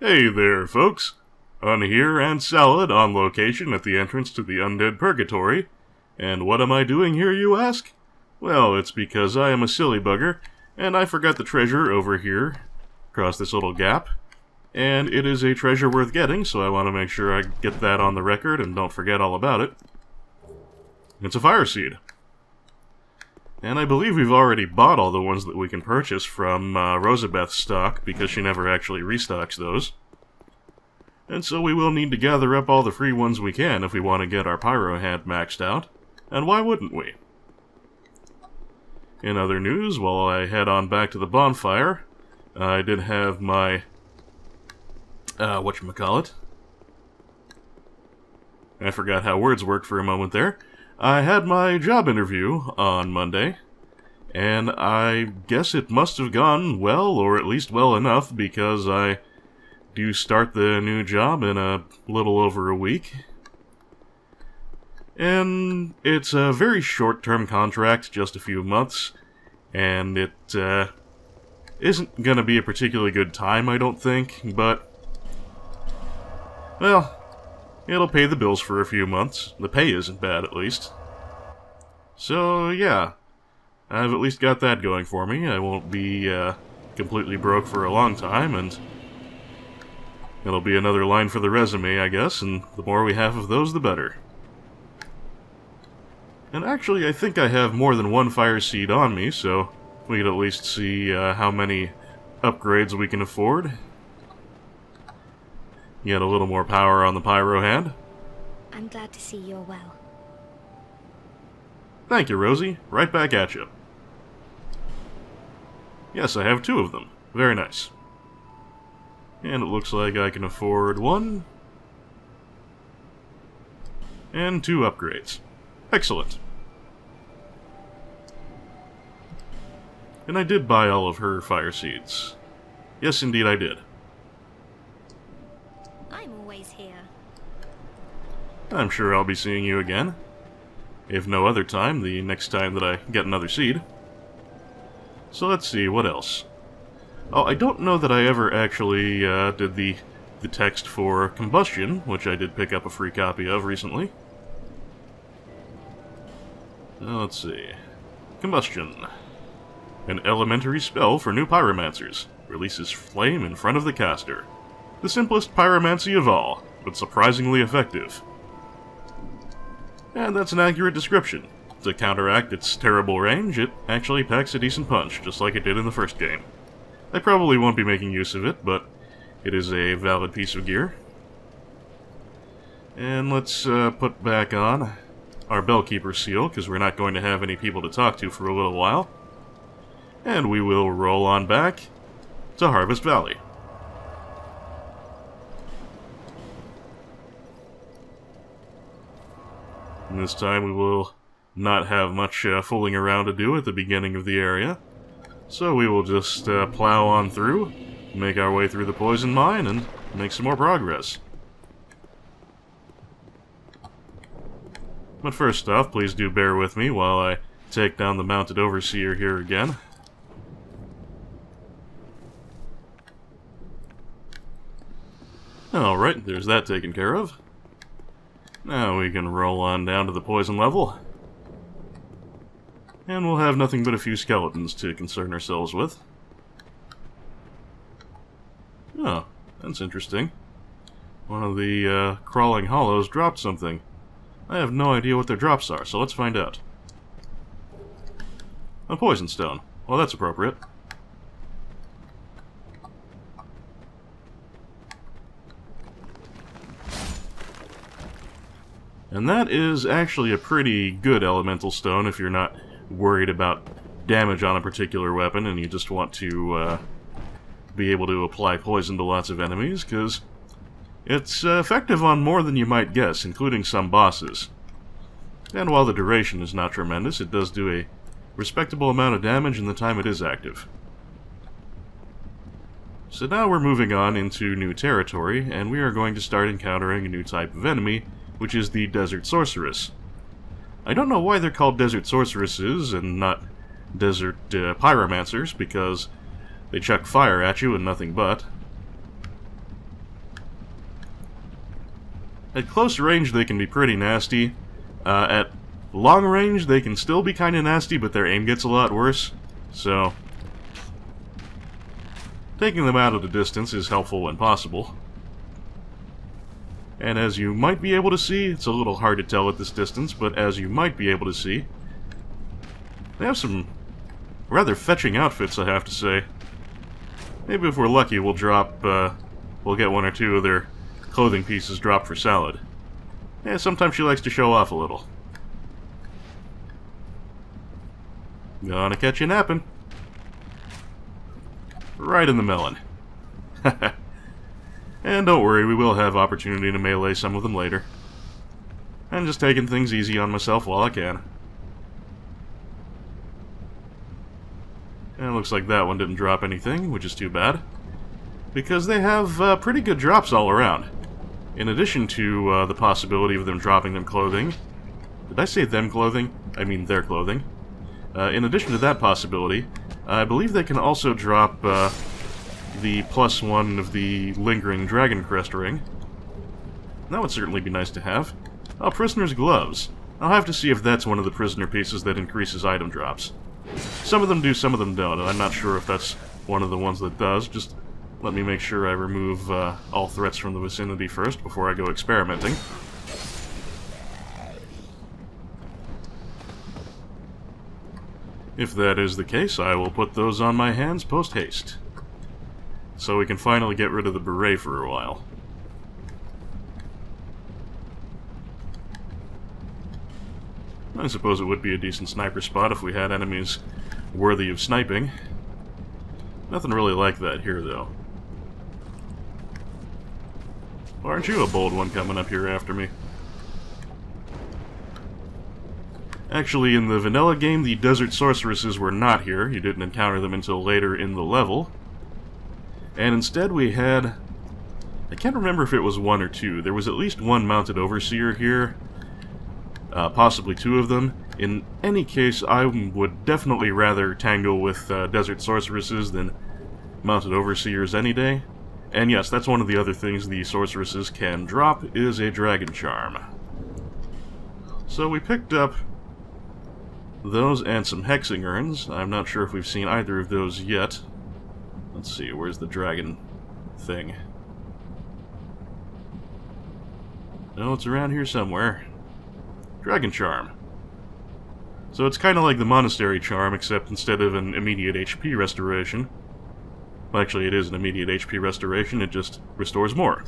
Hey there, folks. Unhere and Salad on location at the entrance to the Undead Purgatory. And what am I doing here, you ask? Well, it's because I am a silly bugger, and I forgot the treasure over here, across this little gap. And it is a treasure worth getting, so I want to make sure I get that on the record and don't forget all about it. It's a fire seed. And I believe we've already bought all the ones that we can purchase from Rosabeth's stock, because she never actually restocks those. And so we will need to gather up all the free ones we can if we want to get our Pyro Hand maxed out. And why wouldn't we? In other news, while I head on back to the bonfire, I did have my... whatchamacallit? I forgot how words work for a moment there. I had my job interview on Monday, and I guess it must have gone well, or at least well enough, because I do start the new job in a little over a week. And it's a very short-term contract, just a few months, and it isn't gonna be a particularly good time, I don't think, but, well, it'll pay the bills for a few months. The pay isn't bad, at least. So, yeah. I've at least got that going for me. I won't be completely broke for a long time, and it'll be another line for the resume, I guess, and the more we have of those, the better. And actually, I think I have more than one fire seed on me, so we could at least see how many upgrades we can afford. Get a little more power on the Pyro Hand. I'm glad to see you're well. Thank you, Rosie. Right back at you. Yes, I have 2 of them. Very nice. And it looks like I can afford 1 and 2 upgrades. Excellent. And I did buy all of her fire seeds. Yes, indeed I did. I'm always here. I'm sure I'll be seeing you again. If no other time, the next time that I get another seed. So let's see, what else? Oh, I don't know that I ever actually did the text for Combustion, which I did pick up a free copy of recently. Let's see. Combustion. An elementary spell for new pyromancers. Releases flame in front of the caster. The simplest pyromancy of all, but surprisingly effective. And that's an accurate description. To counteract its terrible range, it actually packs a decent punch, just like it did in the first game. I probably won't be making use of it, but it is a valid piece of gear. And let's put back on our Bellkeeper seal, because we're not going to have any people to talk to for a little while. And we will roll on back to Harvest Valley. And this time we will not have much fooling around to do at the beginning of the area. So we will just plow on through, make our way through the poison mine, and make some more progress. But first off, please do bear with me while I take down the Mounted Overseer here again. Alright, there's that taken care of. Now we can roll on down to the poison level. And we'll have nothing but a few skeletons to concern ourselves with. Oh, that's interesting. One of the crawling hollows dropped something. I have no idea what their drops are, so let's find out. A poison stone. Well, that's appropriate. And that is actually a pretty good elemental stone if you're not worried about damage on a particular weapon and you just want to be able to apply poison to lots of enemies, because it's effective on more than you might guess, including some bosses. And while the duration is not tremendous, it does do a respectable amount of damage in the time it is active. So now we're moving on into new territory, and we are going to start encountering a new type of enemy, which is the Desert Sorceress. I don't know why they're called Desert Sorceresses and not Desert Pyromancers, because they chuck fire at you and nothing but. At close range, they can be pretty nasty. At long range, they can still be kind of nasty, but their aim gets a lot worse. So, taking them out at a distance is helpful when possible. And as you might be able to see, it's a little hard to tell at this distance, but as you might be able to see, they have some rather fetching outfits, I have to say. Maybe if we're lucky, we'll get one or two of their clothing pieces dropped for Salad. Yeah, sometimes she likes to show off a little. Gonna catch you napping. Right in the melon. And don't worry, we will have opportunity to melee some of them later. I'm just taking things easy on myself while I can. And it looks like that one didn't drop anything, which is too bad. Because they have pretty good drops all around. In addition to the possibility of them dropping them clothing. Did I say them clothing? I mean their clothing. In addition to that possibility, I believe they can also drop the +1 of the Lingering Dragon Crest Ring. That would certainly be nice to have. Oh, Prisoner's Gloves. I'll have to see if that's one of the prisoner pieces that increases item drops. Some of them do, some of them don't, and I'm not sure if that's one of the ones that does. Just let me make sure I remove all threats from the vicinity first before I go experimenting. If that is the case, I will put those on my hands post-haste. So we can finally get rid of the beret for a while. I suppose it would be a decent sniper spot if we had enemies worthy of sniping. Nothing really like that here, though. Aren't you a bold one coming up here after me? Actually, in the vanilla game, the Desert Sorceresses were not here. You didn't encounter them until later in the level. And instead we had... I can't remember if it was one or two. There was at least one mounted overseer here. Possibly two of them. In any case, I would definitely rather tangle with Desert Sorceresses than mounted overseers any day. And yes, that's one of the other things the sorceresses can drop, is a dragon charm. So we picked up those and some hexing urns. I'm not sure if we've seen either of those yet. Let's see, where's the dragon thing? Oh, it's around here somewhere. Dragon charm. So it's kind of like the monastery charm, except instead of an immediate HP restoration... Well, actually, it is an immediate HP restoration, it just restores more.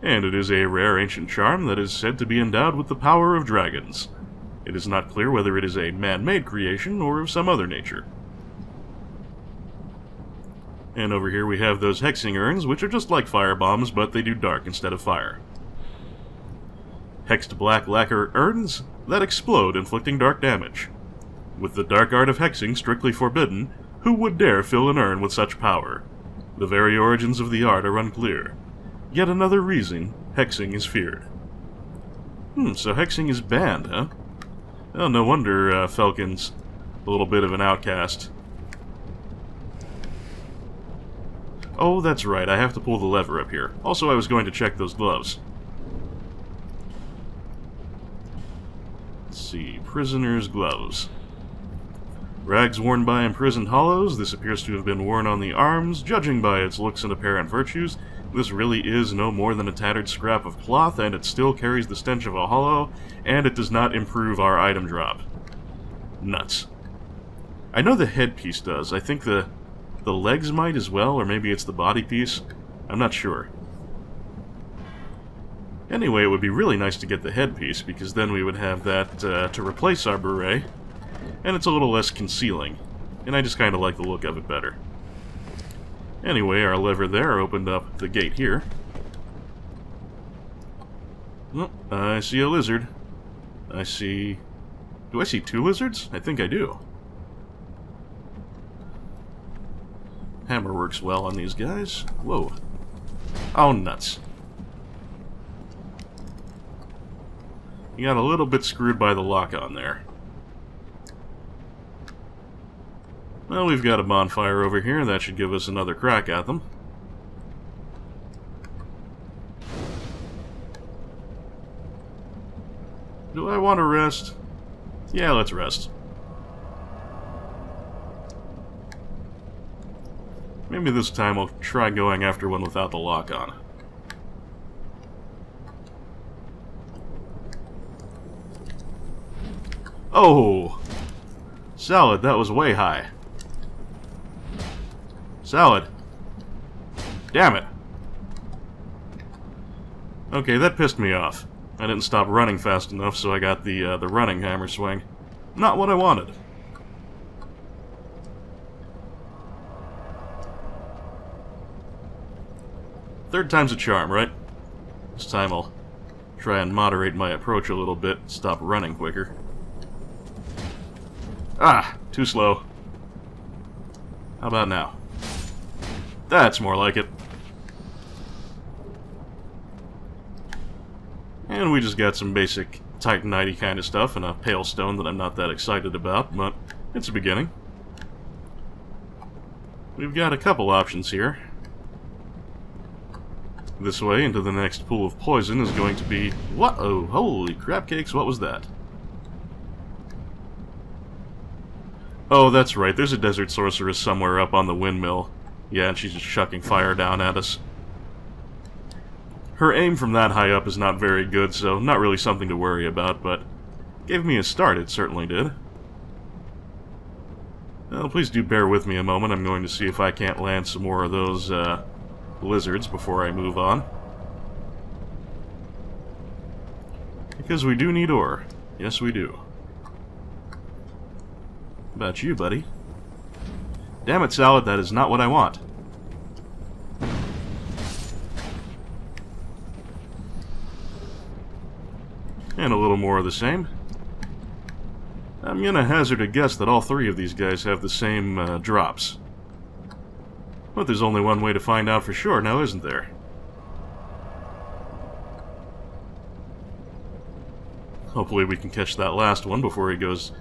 And it is a rare ancient charm that is said to be endowed with the power of dragons. It is not clear whether it is a man-made creation or of some other nature. And over here we have those hexing urns, which are just like fire bombs, but they do dark instead of fire. Hexed black lacquer urns that explode, inflicting dark damage. With the dark art of hexing strictly forbidden, who would dare fill an urn with such power? The very origins of the art are unclear. Yet another reason hexing is feared. So hexing is banned, huh? Oh, no wonder Falcon's a little bit of an outcast. Oh, that's right, I have to pull the lever up here. Also, I was going to check those gloves. Let's see, prisoner's gloves. Rags worn by imprisoned hollows. This appears to have been worn on the arms. Judging by its looks and apparent virtues, this really is no more than a tattered scrap of cloth, and it still carries the stench of a hollow, and it does not improve our item drop. Nuts. I know the headpiece does. I think the legs might as well, or maybe it's the body piece. I'm not sure. Anyway, it would be really nice to get the headpiece, because then we would have that to replace our beret. And it's a little less concealing, and I just kind of like the look of it better. Anyway, our lever there opened up the gate here. Oh, I see a lizard. I see... Do I see two lizards? I think I do. Hammer works well on these guys. Whoa. Oh, nuts. You got a little bit screwed by the lock-on there. Well, we've got a bonfire over here, that should give us another crack at them. Do I want to rest? Yeah, let's rest. Maybe this time I'll try going after one without the lock on. Oh! Salad, that was way high. Salad. Damn it. Okay, that pissed me off. I didn't stop running fast enough, so I got the running hammer swing. Not what I wanted. Third time's a charm, right? This time I'll try and moderate my approach a little bit, stop running quicker. Ah, too slow. How about now? That's more like it. And we just got some basic Titanite kind of stuff and a pale stone that I'm not that excited about, but it's a beginning. We've got a couple options here. This way into the next pool of poison is going to be... What? Oh, holy crap cakes, what was that? Oh, that's right, there's a Desert Sorceress somewhere up on the windmill. Yeah, and she's just chucking fire down at us. Her aim from that high up is not very good, so not really something to worry about, but gave me a start, it certainly did. Well, please do bear with me a moment. I'm going to see if I can't land some more of those lizards before I move on. Because we do need ore. Yes, we do. How about you, buddy? Damn it, Salad, that is not what I want. And a little more of the same. I'm gonna hazard a guess that all three of these guys have the same drops. But there's only one way to find out for sure now, isn't there? Hopefully we can catch that last one before he goes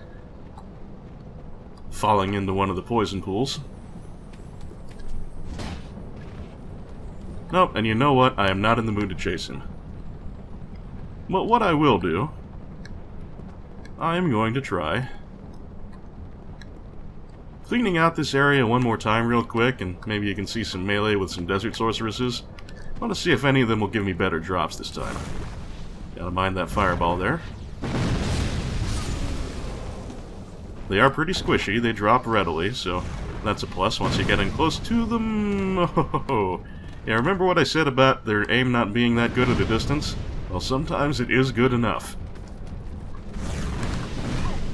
falling into one of the poison pools. Nope, and you know what? I am not in the mood to chase him. But what I will do, I am going to try cleaning out this area one more time real quick, and maybe you can see some melee with some Desert Sorceresses. I want to see if any of them will give me better drops this time. Gotta mind that fireball there. They are pretty squishy, they drop readily, so that's a plus once you get in close to them. Oh, yeah, remember what I said about their aim not being that good at a distance? Well, sometimes it is good enough.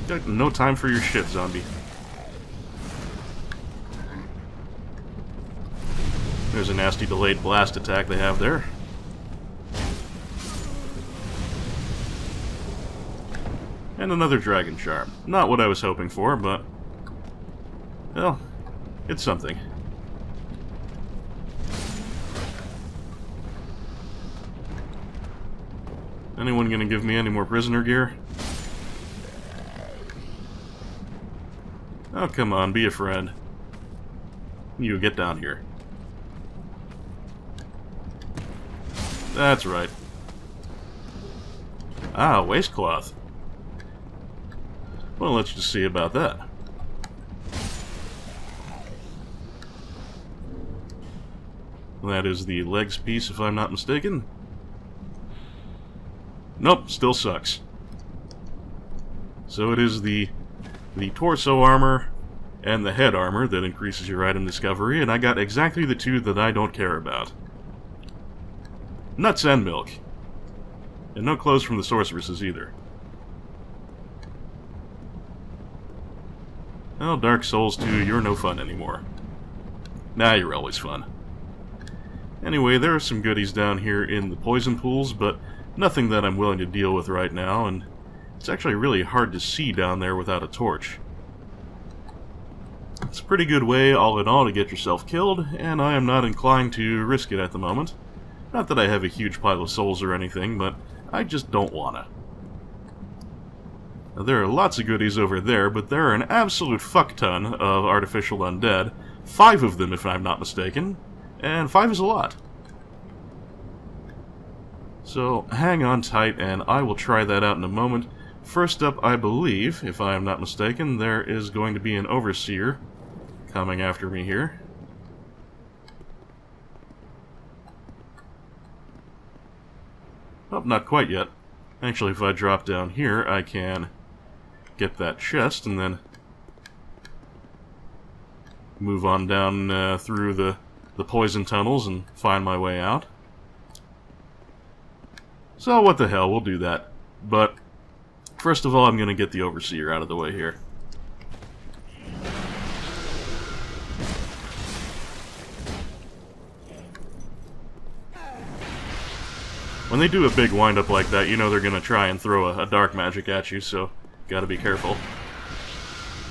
Got no time for your shit, zombie. There's a nasty delayed blast attack they have there. And another dragon charm. Not what I was hoping for, but... well, it's something. Anyone gonna give me any more prisoner gear? Oh, come on, be a friend. You, get down here. That's right. Ah, waistcloth. Well, let's just see about that. That is the legs piece, if I'm not mistaken. Nope, still sucks. So it is the torso armor and the head armor that increases your item discovery, and I got exactly the two that I don't care about. Nuts and milk. And no clothes from the sorceresses either. Well, Dark Souls 2, you're no fun anymore. Nah, you're always fun. Anyway, there are some goodies down here in the poison pools, but nothing that I'm willing to deal with right now, and it's actually really hard to see down there without a torch. It's a pretty good way, all in all, to get yourself killed, and I am not inclined to risk it at the moment. Not that I have a huge pile of souls or anything, but I just don't wanna. Now, there are lots of goodies over there, but there are an absolute fuck-ton of artificial undead. 5 of them, if I'm not mistaken, and 5 is a lot. So hang on tight, and I will try that out in a moment. First up, I believe, if I am not mistaken, there is going to be an overseer coming after me here. Oh, not quite yet. Actually, if I drop down here, I can get that chest and then move on down through the poison tunnels and find my way out. So what the hell, we'll do that. But first of all, I'm going to get the overseer out of the way here. When they do a big wind-up like that, you know they're going to try and throw a dark magic at you, so gotta be careful.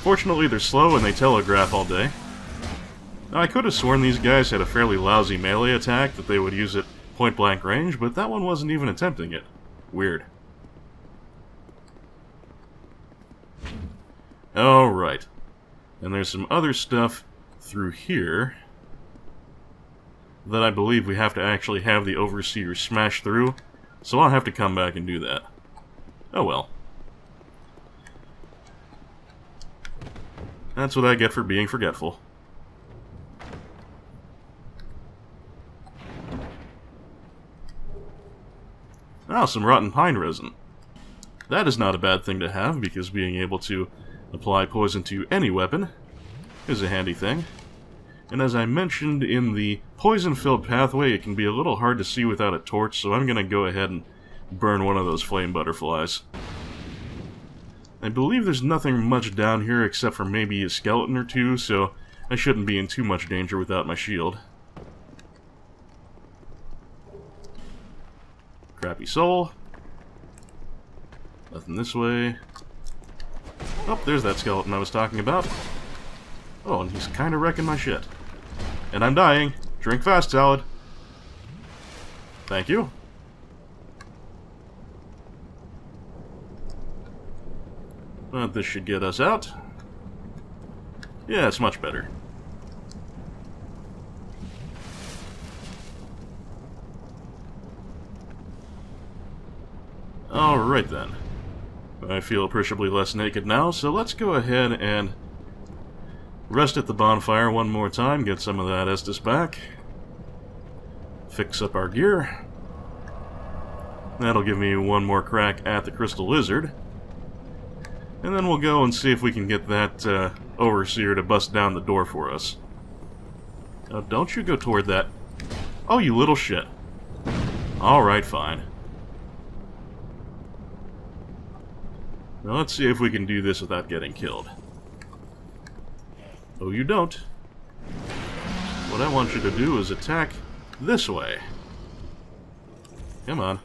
Fortunately, they're slow and they telegraph all day. Now, I could have sworn these guys had a fairly lousy melee attack that they would use at point-blank range, but that one wasn't even attempting it. Weird. Alright. And there's some other stuff through here that I believe we have to actually have the overseer smash through, so I'll have to come back and do that. Oh well. That's what I get for being forgetful. Oh, some rotten pine resin. That is not a bad thing to have, because being able to apply poison to any weapon is a handy thing. And as I mentioned, in the poison-filled pathway, it can be a little hard to see without a torch, so I'm going to go ahead and burn one of those flame butterflies. I believe there's nothing much down here except for maybe a skeleton or two, so I shouldn't be in too much danger without my shield. Crappy soul. Nothing this way. Oh, there's that skeleton I was talking about. Oh, and he's kind of wrecking my shit. And I'm dying. Drink fast, salad. Thank you. But this should get us out. Yeah, it's much better. Alright then. I feel appreciably less naked now, so let's go ahead and rest at the bonfire one more time, get some of that Estus back. Fix up our gear. That'll give me one more crack at the crystal lizard. And then we'll go and see if we can get that overseer to bust down the door for us. Now, don't you go toward that. Oh, you little shit. Alright, fine. Now let's see if we can do this without getting killed. Oh, you don't. What I want you to do is attack this way. Come on.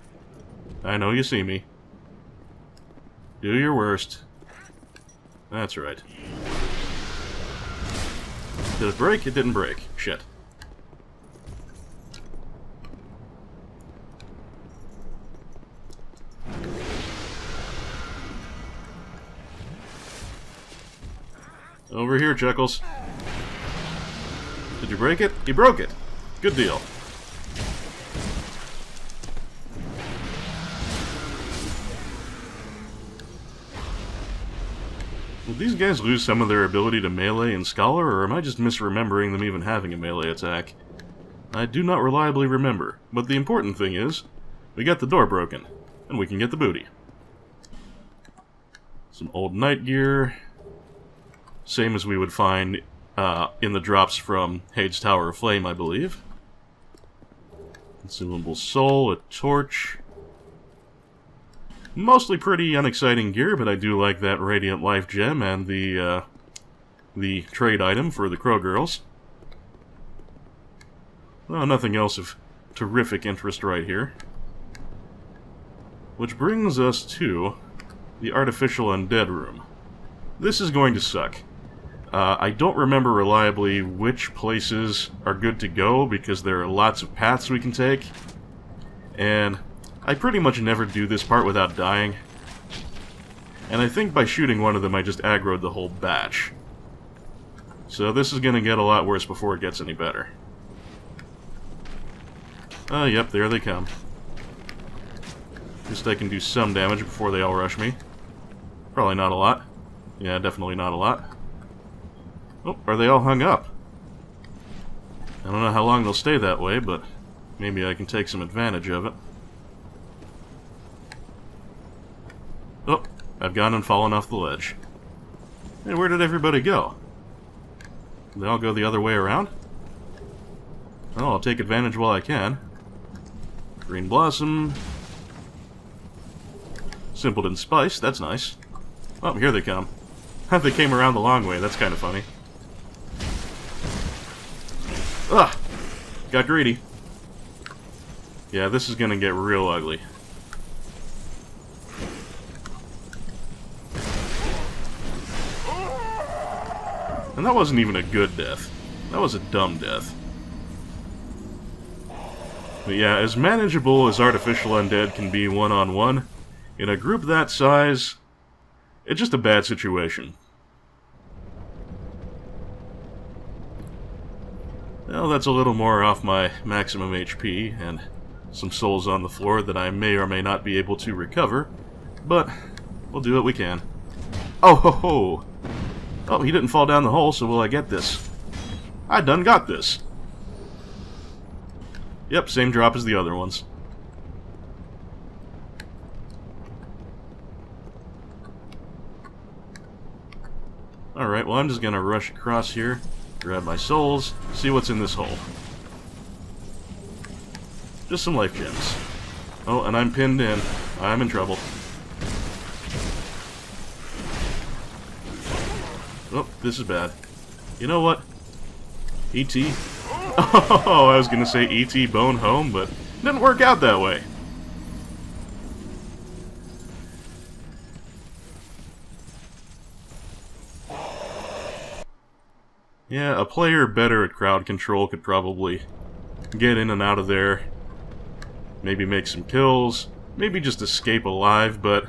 I know you see me. Do your worst. That's right. Did it break? It didn't break. Shit. Over here, Chuckles. Did you break it? You broke it. Good deal. Did these guys lose some of their ability to melee in Scholar, or am I just misremembering them even having a melee attack? I do not reliably remember, but the important thing is, we got the door broken, and we can get the booty. Some old knight gear. Same as we would find in the drops from Hade's Tower of Flame, I believe. Consumable soul, a torch. Mostly pretty unexciting gear, but I do like that Radiant Life gem and the trade item for the Crow Girls. Well, nothing else of terrific interest right here. Which brings us to the Artificial Undead Room. This is going to suck. I don't remember reliably which places are good to go, because there are lots of paths we can take. And I pretty much never do this part without dying. And I think by shooting one of them I just aggroed the whole batch. So this is going to get a lot worse before it gets any better. Yep, there they come. least I can do some damage before they all rush me. Probably not a lot. Yeah, definitely not a lot. Oh, are they all hung up? I don't know how long they'll stay that way, but maybe I can take some advantage of it. Oh, I've gone and fallen off the ledge. Hey, where did everybody go? Did they all go the other way around? Oh, I'll take advantage while I can. Green Blossom. Simpleton Spice, that's nice. Oh, here they come. They came around the long way, that's kind of funny. Ugh! Got greedy. Yeah, this is gonna get real ugly. And that wasn't even a good death. That was a dumb death. But yeah, as manageable as artificial undead can be one-on-one, in a group that size, it's just a bad situation. Well, that's a little more off my maximum HP, and some souls on the floor that I may or may not be able to recover, but we'll do what we can. Oh ho ho! Oh, he didn't fall down the hole, so will I get this? I done got this! Yep, same drop as the other ones. Alright, well I'm just gonna rush across here, grab my souls, see what's in this hole. Just some life gems. Oh, and I'm pinned in. I'm in trouble. Oh, this is bad. You know what? E.T. Oh, I was gonna say E.T. Bone Home, but it didn't work out that way. Yeah, a player better at crowd control could probably get in and out of there. Maybe make some kills. Maybe just escape alive, but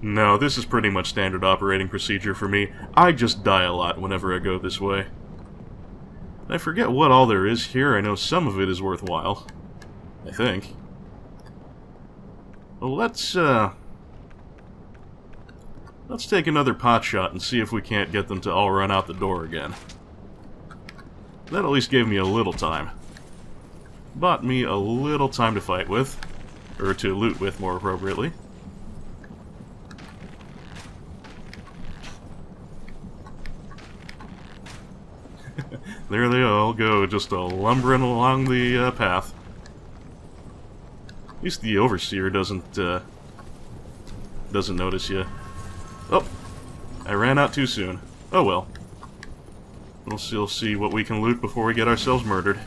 no, this is pretty much standard operating procedure for me. I just die a lot whenever I go this way. I forget what all there is here. I know some of it is worthwhile. I think. Well, let's take another pot shot and see if we can't get them to all run out the door again. That at least gave me a little time. Bought me a little time to fight with. Or to loot with, more appropriately. There they all go, just lumbering along the path. At least the Overseer doesn't notice you. Oh! I ran out too soon. Oh well. We'll still see what we can loot before we get ourselves murdered.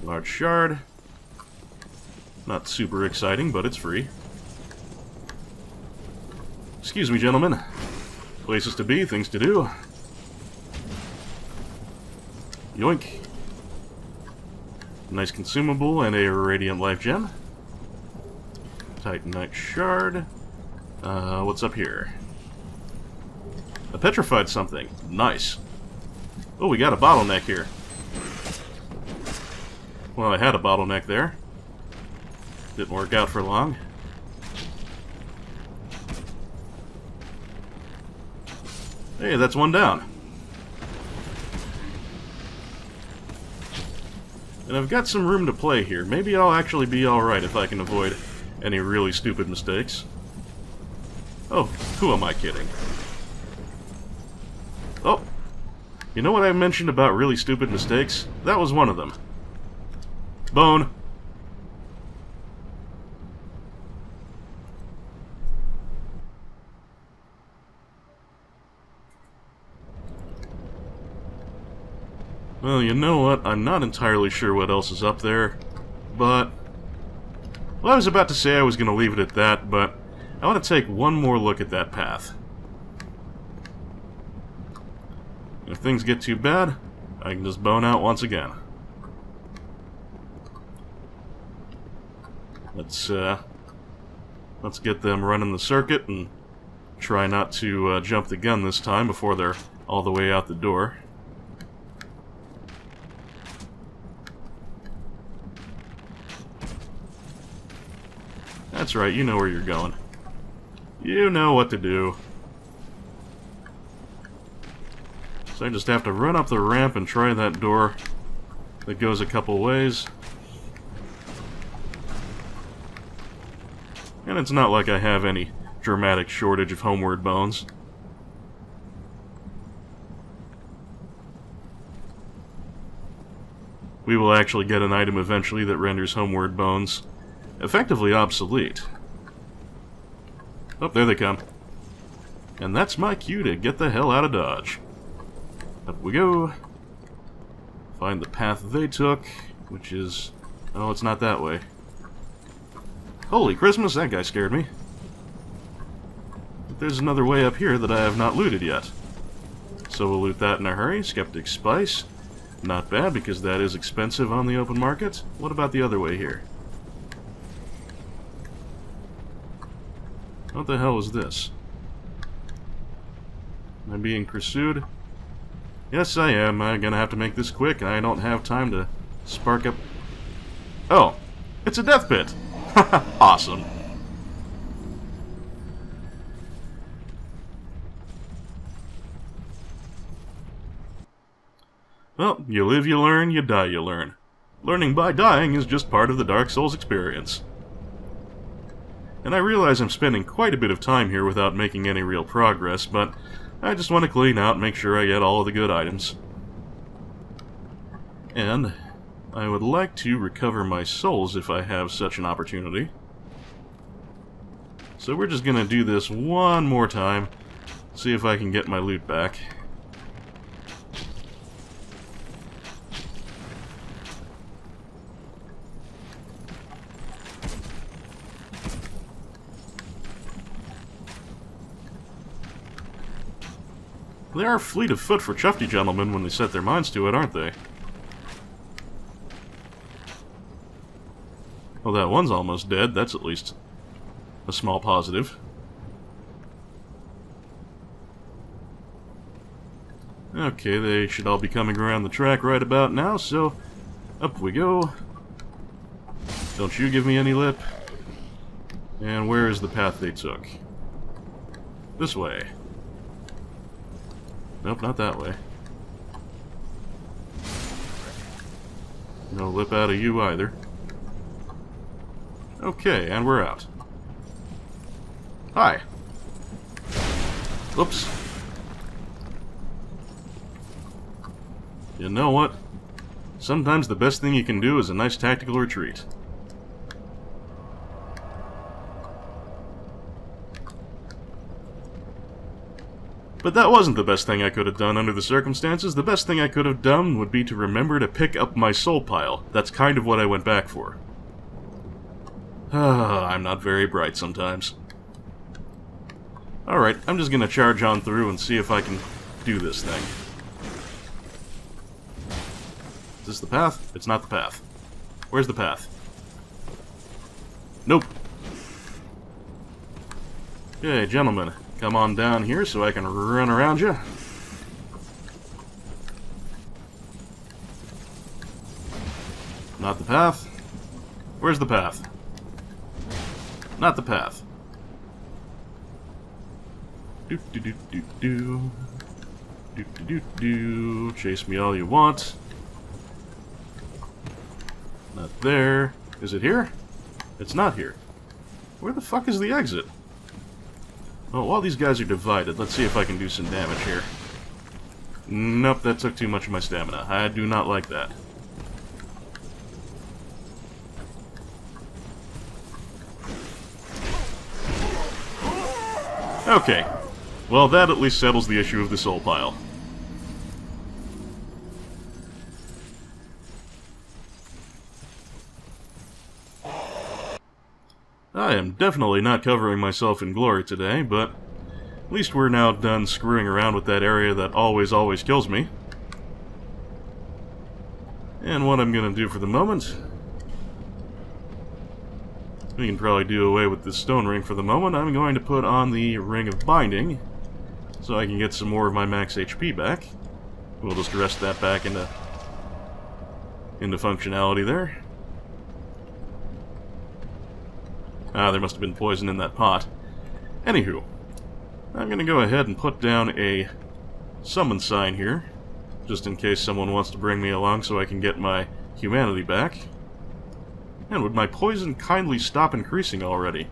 Large shard. Not super exciting, but it's free. Excuse me, gentlemen. Places to be, things to do. Yoink. Nice consumable and a radiant life gem. Titanite shard. What's up here? A petrified something. Nice. Oh, we got a bottleneck here. Well, I had a bottleneck there. Didn't work out for long. Hey, that's one down. And I've got some room to play here. Maybe I'll actually be alright if I can avoid any really stupid mistakes. Oh, who am I kidding? Oh, you know what I mentioned about really stupid mistakes? That was one of them. Bone. Well, you know what? I'm not entirely sure what else is up there, but... Well, I was about to say I was going to leave it at that, but I want to take one more look at that path. If things get too bad, I can just bone out once again. Let's get them running the circuit and try not to jump the gun this time before they're all the way out the door. That's right, you know where you're going. You know what to do. So I just have to run up the ramp and try that door that goes a couple ways. And it's not like I have any dramatic shortage of homeward bones. We will actually get an item eventually that renders homeward bones effectively obsolete. Oh, there they come. And that's my cue to get the hell out of Dodge. Up we go. Find the path they took, which is... oh, it's not that way. Holy Christmas, that guy scared me. But there's another way up here that I have not looted yet. So we'll loot that in a hurry. Skeptic Spice. Not bad, because that is expensive on the open market. What about the other way here? What the hell is this? Am I being pursued? Yes, I am. I'm gonna have to make this quick. I don't have time to spark up... oh! It's a death pit! Awesome. Well, you live, you learn, you die, you learn. Learning by dying is just part of the Dark Souls experience. And I realize I'm spending quite a bit of time here without making any real progress, but I just want to clean out and make sure I get all of the good items. And I would like to recover my souls if I have such an opportunity. So we're just gonna do this one more time, see if I can get my loot back. They are fleet of foot for Chufty gentlemen when they set their minds to it, aren't they? Well, that one's almost dead. That's at least a small positive. Okay, they should all be coming around the track right about now, so up we go. Don't you give me any lip. And where is the path they took? This way. Nope, not that way. No lip out of you either. Okay, and we're out. Hi. Whoops. You know what? Sometimes the best thing you can do is a nice tactical retreat. But that wasn't the best thing I could have done under the circumstances. The best thing I could have done would be to remember to pick up my soul pile. That's kind of what I went back for. I'm not very bright sometimes. Alright, I'm just gonna charge on through and see if I can do this thing. Is this the path? It's not the path. Where's the path? Nope. Okay, gentlemen. Come on down here so I can run around you. Not the path. Where's the path? Not the path. Do do do do do. Do do do do. Chase me all you want. Not there. Is it here? It's not here. Where the fuck is the exit? Oh, while these guys are divided, let's see if I can do some damage here. Nope, that took too much of my stamina. I do not like that. Okay. Well, that at least settles the issue of the soul pile. I am definitely not covering myself in glory today, but at least we're now done screwing around with that area that always kills me. And what I'm going to do for the moment... we can probably do away with this stone ring for the moment. I'm going to put on the Ring of Binding, so I can get some more of my max HP back. We'll just rest that back into functionality there. Ah, there must have been poison in that pot. Anywho, I'm going to go ahead and put down a summon sign here, just in case someone wants to bring me along so I can get my humanity back. And would my poison kindly stop increasing already?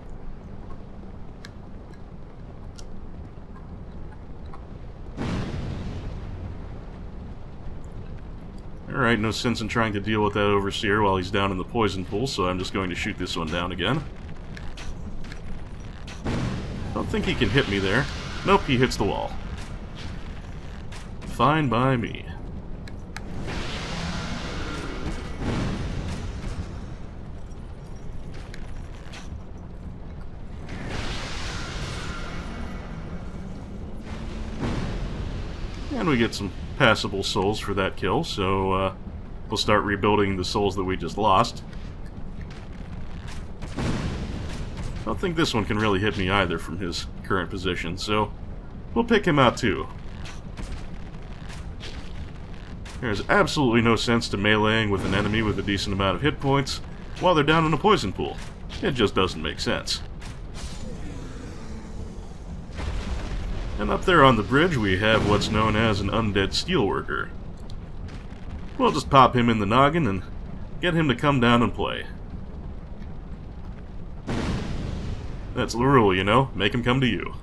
Alright, no sense in trying to deal with that overseer while he's down in the poison pool, so I'm just going to shoot this one down again. Don't think he can hit me there. Nope, he hits the wall. Fine by me. And we get some passable souls for that kill, so we'll start rebuilding the souls that we just lost. I don't think this one can really hit me either from his current position, so we'll pick him out too. There's absolutely no sense to meleeing with an enemy with a decent amount of hit points while they're down in a poison pool. It just doesn't make sense. And up there on the bridge we have what's known as an undead steelworker. We'll just pop him in the noggin and get him to come down and play. That's the rule, you know, make him come to you.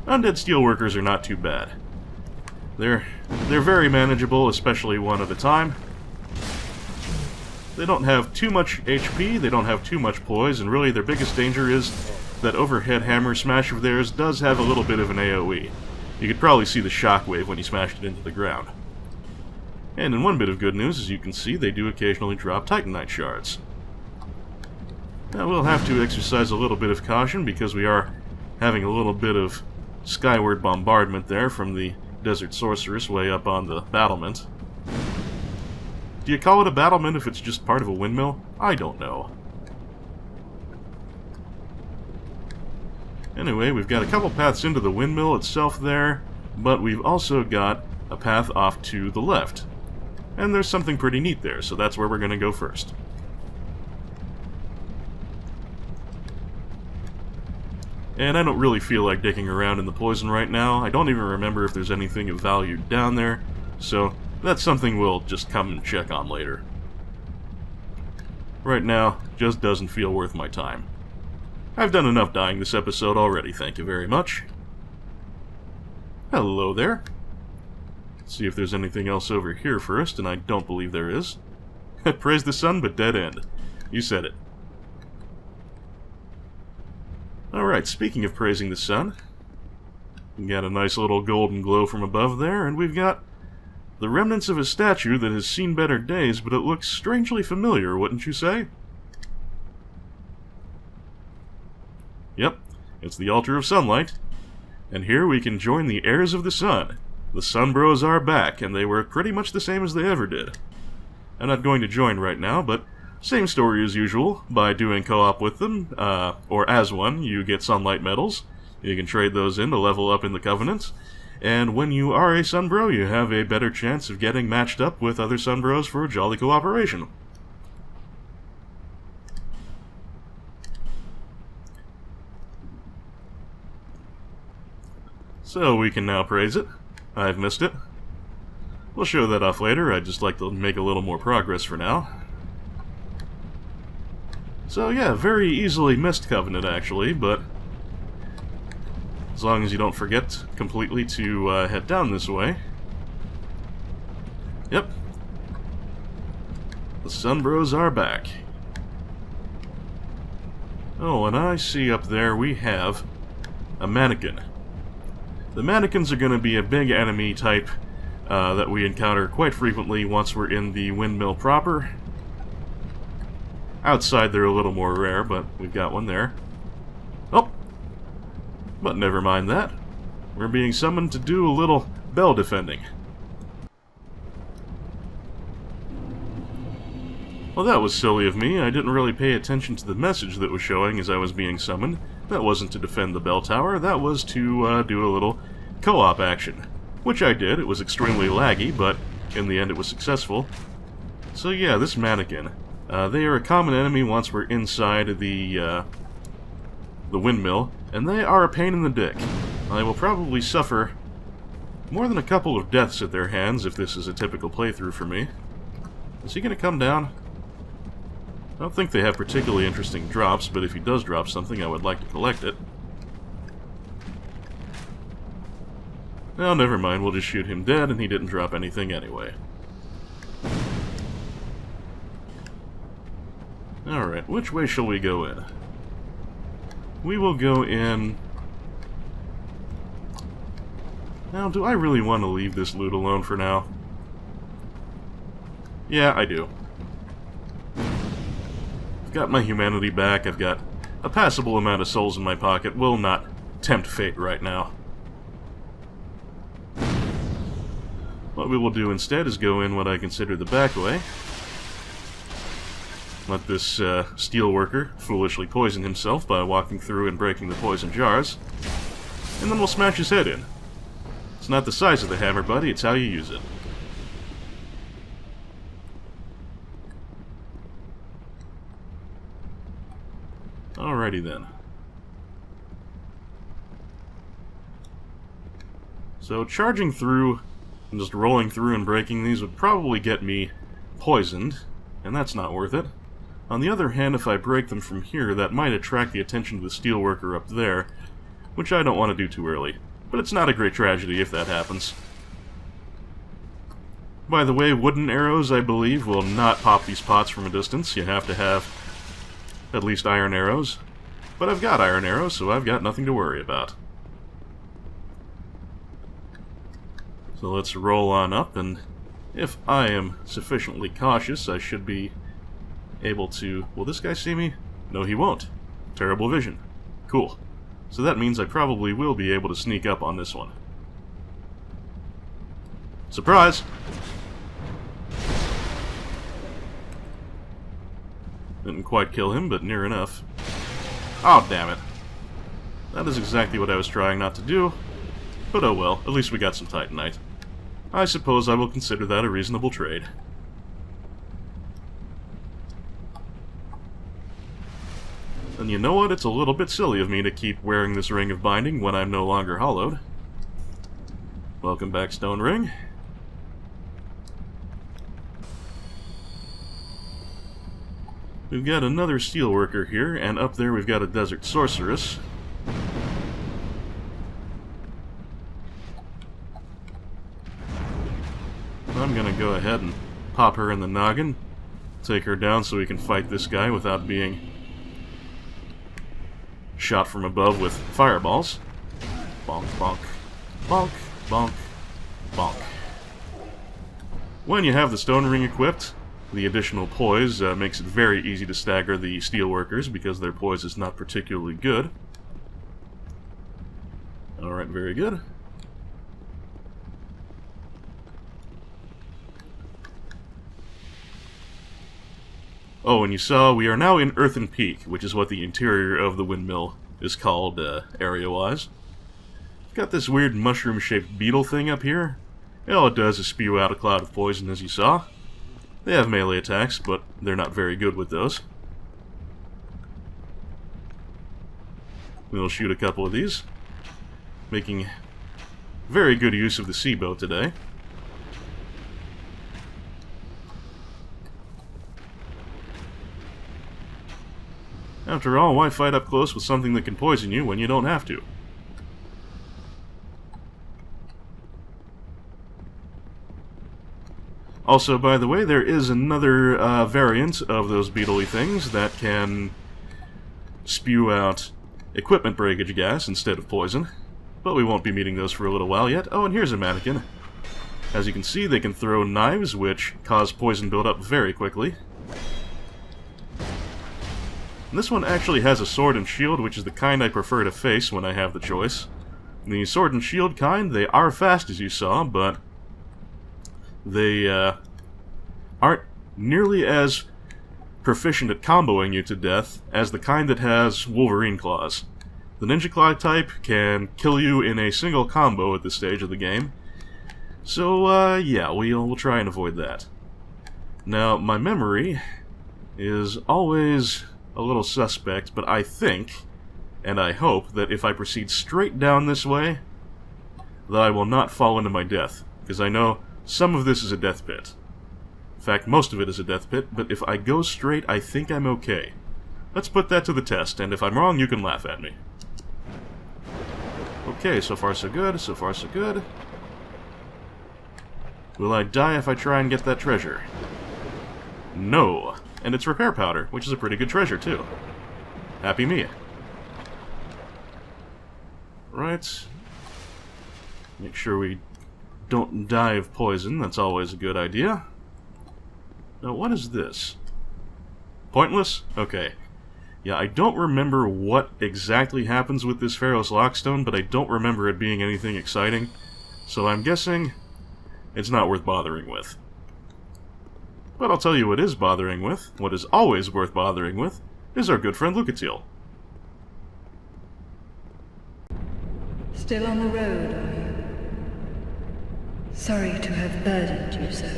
Undead steelworkers are not too bad. They're very manageable, especially one at a time. They don't have too much HP, they don't have too much poise, and really their biggest danger is that overhead hammer smash of theirs does have a little bit of an AoE. You could probably see the shockwave when you smashed it into the ground. And in one bit of good news, as you can see, they do occasionally drop Titanite shards. Now we'll have to exercise a little bit of caution because we are having a little bit of skyward bombardment there from the Desert Sorceress way up on the battlement. Do you call it a battlement if it's just part of a windmill? I don't know. Anyway, we've got a couple paths into the windmill itself there, but we've also got a path off to the left. And there's something pretty neat there, so that's where we're going to go first. And I don't really feel like digging around in the poison right now. I don't even remember if there's anything of value down there, so that's something we'll just come and check on later. Right now, just doesn't feel worth my time. I've done enough dying this episode already, thank you very much. Hello there. Let's see if there's anything else over here first, and I don't believe there is. Praise the sun, but dead end. You said it. Alright, speaking of praising the sun, we got a nice little golden glow from above there, and we've got the remnants of a statue that has seen better days, but it looks strangely familiar, wouldn't you say? Yep, it's the Altar of Sunlight, and here we can join the heirs of the sun. The Sun Bros are back, and they were pretty much the same as they ever did. I'm not going to join right now, but same story as usual. By doing co-op with them, or as one, you get Sunlight medals. You can trade those in to level up in the Covenant, and when you are a Sun Bro, you have a better chance of getting matched up with other Sun Bros for a jolly cooperation. So we can now praise it. I've missed it. We'll show that off later, I'd just like to make a little more progress for now. So yeah, very easily missed Covenant actually, but as long as you don't forget completely to head down this way. Yep. The Sun Bros are back. Oh, and I see up there we have a mannequin. The mannequins are going to be a big enemy type that we encounter quite frequently once we're in the windmill proper. Outside they're a little more rare, but we've got one there. Oh! But never mind that. We're being summoned to do a little bell defending. Well, that was silly of me. I didn't really pay attention to the message that was showing as I was being summoned. That wasn't to defend the bell tower, that was to do a little co-op action. Which I did. It was extremely laggy, but in the end it was successful. So yeah, this mannequin. They are a common enemy once we're inside the windmill, and they are a pain in the dick. I will probably suffer more than a couple of deaths at their hands if this is a typical playthrough for me. Is he going to come down? I don't think they have particularly interesting drops, but if he does drop something, I would like to collect it. Oh, never mind, we'll just shoot him dead, and he didn't drop anything anyway. Alright, which way shall we go in? We will go in... Now, do I really want to leave this loot alone for now? Yeah, I do. I've got my humanity back, I've got a passable amount of souls in my pocket. Will not tempt fate right now. What we will do instead is go in what I consider the back way. Let this steel worker foolishly poison himself by walking through and breaking the poison jars. And then we'll smash his head in. It's not the size of the hammer, buddy, it's how you use it. Alrighty then. So charging through and just rolling through and breaking these would probably get me poisoned, and that's not worth it. On the other hand, if I break them from here, that might attract the attention of the steelworker up there, which I don't want to do too early. But it's not a great tragedy if that happens. By the way, wooden arrows, I believe, will not pop these pots from a distance. You have to have at least iron arrows. But I've got iron arrows, so I've got nothing to worry about. So let's roll on up, and if I am sufficiently cautious, I should be able to... Will this guy see me? No, he won't. Terrible vision. Cool. So that means I probably will be able to sneak up on this one. Surprise! Didn't quite kill him, but near enough. Oh, damn it. That is exactly what I was trying not to do. But oh well, at least we got some Titanite. I suppose I will consider that a reasonable trade. And you know what? It's a little bit silly of me to keep wearing this ring of binding when I'm no longer hollowed. Welcome back, Stone Ring. We've got another steelworker here, and up there we've got a Desert Sorceress. I'm gonna go ahead and pop her in the noggin, take her down so we can fight this guy without being shot from above with fireballs. Bonk, bonk, bonk, bonk, bonk. When you have the stone ring equipped, the additional poise makes it very easy to stagger the steelworkers because their poise is not particularly good. Alright, very good. Oh, and you saw we are now in Earthen Peak, which is what the interior of the windmill is called, area-wise. Got this weird mushroom-shaped beetle thing up here. All it does is spew out a cloud of poison, as you saw. They have melee attacks, but they're not very good with those. We'll shoot a couple of these, making very good use of the sea boat today. After all, why fight up close with something that can poison you when you don't have to? Also, by the way, there is another variant of those beetle-y things that can spew out equipment breakage gas instead of poison. But we won't be meeting those for a little while yet. Oh, and here's a mannequin. As you can see, they can throw knives, which cause poison buildup very quickly. And this one actually has a sword and shield, which is the kind I prefer to face when I have the choice. The sword and shield kind, they are fast as you saw, but they aren't nearly as proficient at comboing you to death as the kind that has Wolverine claws. The Ninja Claw type can kill you in a single combo at this stage of the game. So, yeah, we'll try and avoid that. Now, my memory is always a little suspect, but I think, and I hope, that if I proceed straight down this way, that I will not fall into my death, because I know some of this is a death pit. In fact, most of it is a death pit, but if I go straight, I think I'm okay. Let's put that to the test, and if I'm wrong, you can laugh at me. Okay, so far so good, so far so good. Will I die if I try and get that treasure? No. And it's repair powder, which is a pretty good treasure, too. Happy me. Right. Make sure we don't die of poison, that's always a good idea. Now, what is this? Pointless? Okay. Yeah, I don't remember what exactly happens with this Pharaoh's Lockstone, but I don't remember it being anything exciting. So I'm guessing it's not worth bothering with. But I'll tell you what is bothering with, what is always worth bothering with, is our good friend Lucatiel. Still on the road, are you? Sorry to have burdened you so.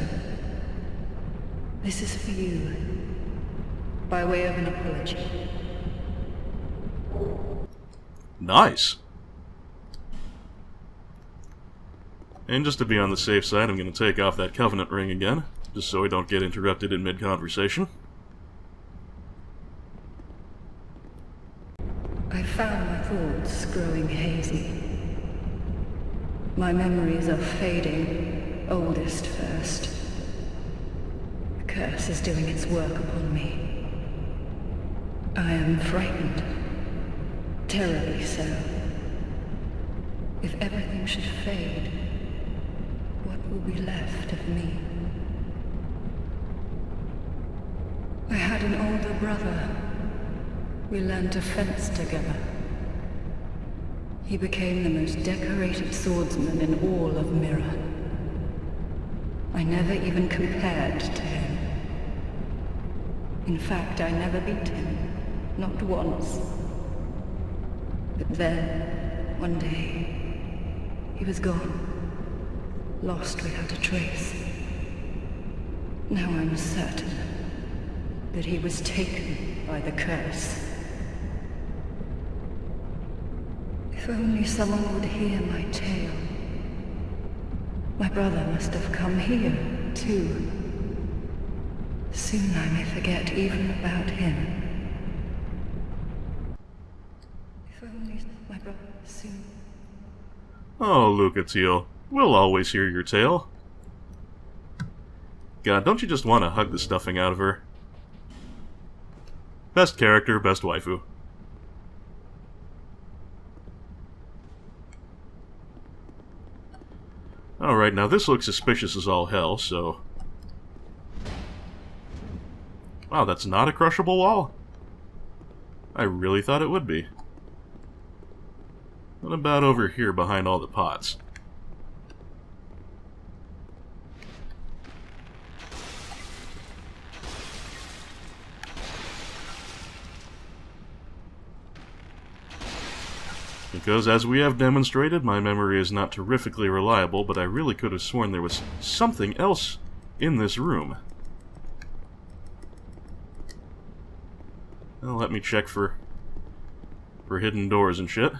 This is for you, by way of an apology. Nice! And just to be on the safe side, I'm going to take off that Covenant ring again, just so I don't get interrupted in mid-conversation. I found my thoughts growing hazy. My memories are fading, oldest first. The curse is doing its work upon me. I am frightened. Terribly so. If everything should fade, what will be left of me? I had an older brother. We learned to fence together. He became the most decorated swordsman in all of Mirror. I never even compared to him. In fact, I never beat him. Not once. But then, one day, he was gone. Lost without a trace. Now I'm certain that he was taken by the curse. If only someone would hear my tale. My brother must have come here, too. Soon I may forget even about him. If only my brother soon... Oh, Lucatiel, we'll always hear your tale. God, don't you just want to hug the stuffing out of her? Best character, best waifu. Alright, now this looks suspicious as all hell, so... Wow, that's not a crushable wall? I really thought it would be. What about over here behind all the pots? Because, as we have demonstrated, my memory is not terrifically reliable, but I really could have sworn there was something else in this room. Well, let me check for hidden doors and shit.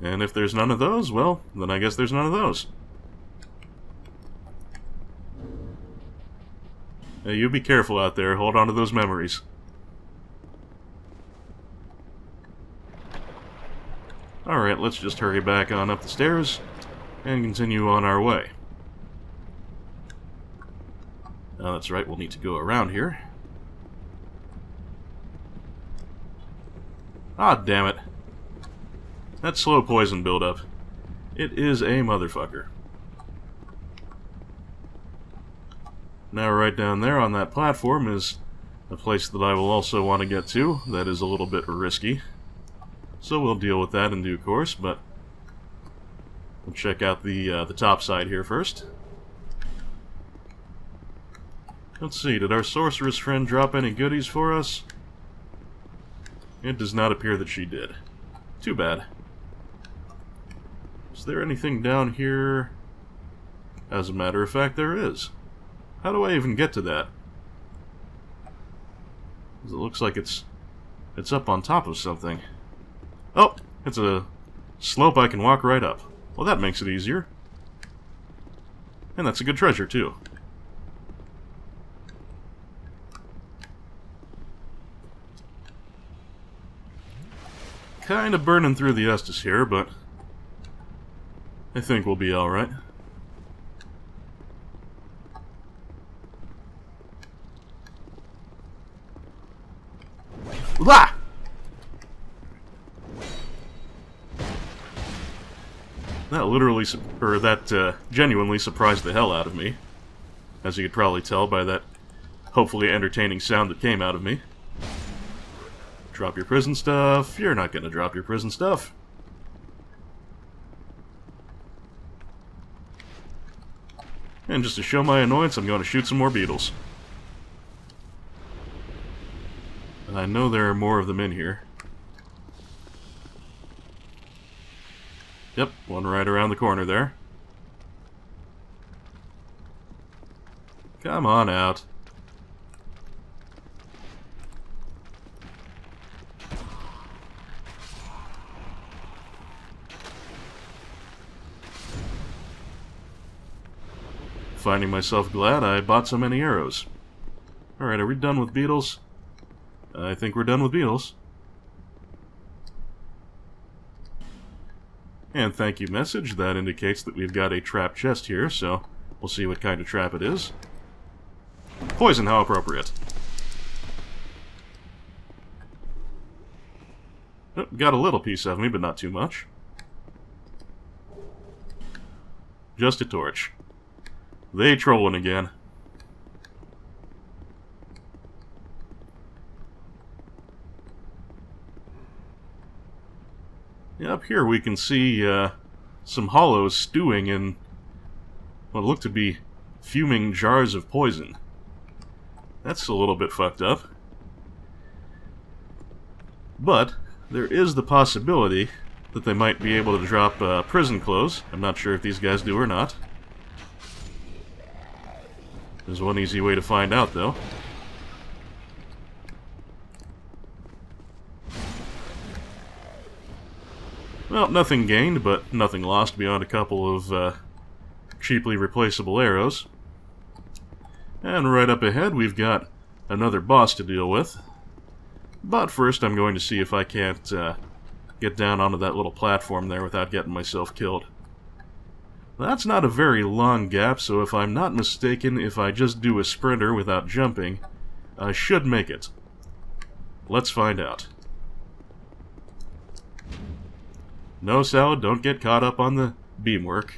And if there's none of those, well, then I guess there's none of those. Hey, you be careful out there. Hold on to those memories. Alright, let's just hurry back on up the stairs and continue on our way. Now that's right, we'll need to go around here. Ah, damn it. That slow poison buildup. It is a motherfucker. Now right down there on that platform is a place that I will also want to get to that is a little bit risky. So we'll deal with that in due course, but we'll check out the top side here first. Let's see, did our sorceress friend drop any goodies for us? It does not appear that she did. Too bad. Is there anything down here? As a matter of fact, there is. How do I even get to that? It looks like it's up on top of something. Oh, it's a slope I can walk right up. Well, that makes it easier. And that's a good treasure, too. Kind of burning through the Estus here, but I think we'll be alright. Ah! That literally, genuinely surprised the hell out of me. As you could probably tell by that hopefully entertaining sound that came out of me. Drop your prison stuff. You're not gonna drop your prison stuff. And just to show my annoyance, I'm going to shoot some more beetles. And I know there are more of them in here. Yep, one right around the corner there. Come on out. Finding myself glad I bought so many arrows. Alright, are we done with beetles? I think we're done with beetles. And thank you message, that indicates that we've got a trap chest here, so we'll see what kind of trap it is. Poison, how appropriate. Oh, got a little piece of me, but not too much. Just a torch. They trolling again. Yeah, up here we can see some hollows stewing in what look to be fuming jars of poison. That's a little bit fucked up. But there is the possibility that they might be able to drop prison clothes. I'm not sure if these guys do or not. There's one easy way to find out, though. Well, nothing gained, but nothing lost beyond a couple of cheaply replaceable arrows. And right up ahead, we've got another boss to deal with. But first, I'm going to see if I can't get down onto that little platform there without getting myself killed. That's not a very long gap, so if I'm not mistaken, if I just do a sprinter without jumping, I should make it. Let's find out. No, Salad, don't get caught up on the beamwork.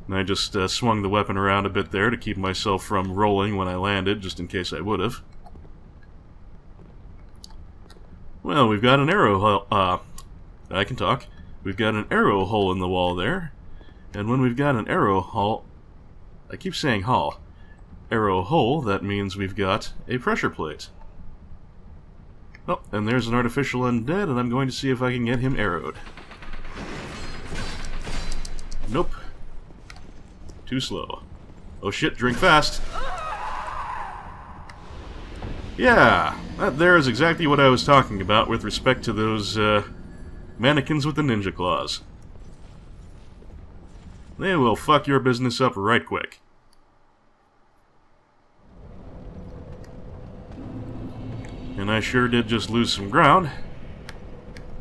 And I just swung the weapon around a bit there to keep myself from rolling when I landed, just in case I would've. Well, we've got an arrow hole. I can talk. We've got an arrow hole in the wall there. And when we've got an arrow hole... I keep saying hole. Arrow hole, that means we've got a pressure plate. Oh, and there's an artificial undead, and I'm going to see if I can get him arrowed. Nope. Too slow. Oh shit, drink fast! Yeah, that there is exactly what I was talking about with respect to those, mannequins with the ninja claws. They will fuck your business up right quick. And I sure did just lose some ground.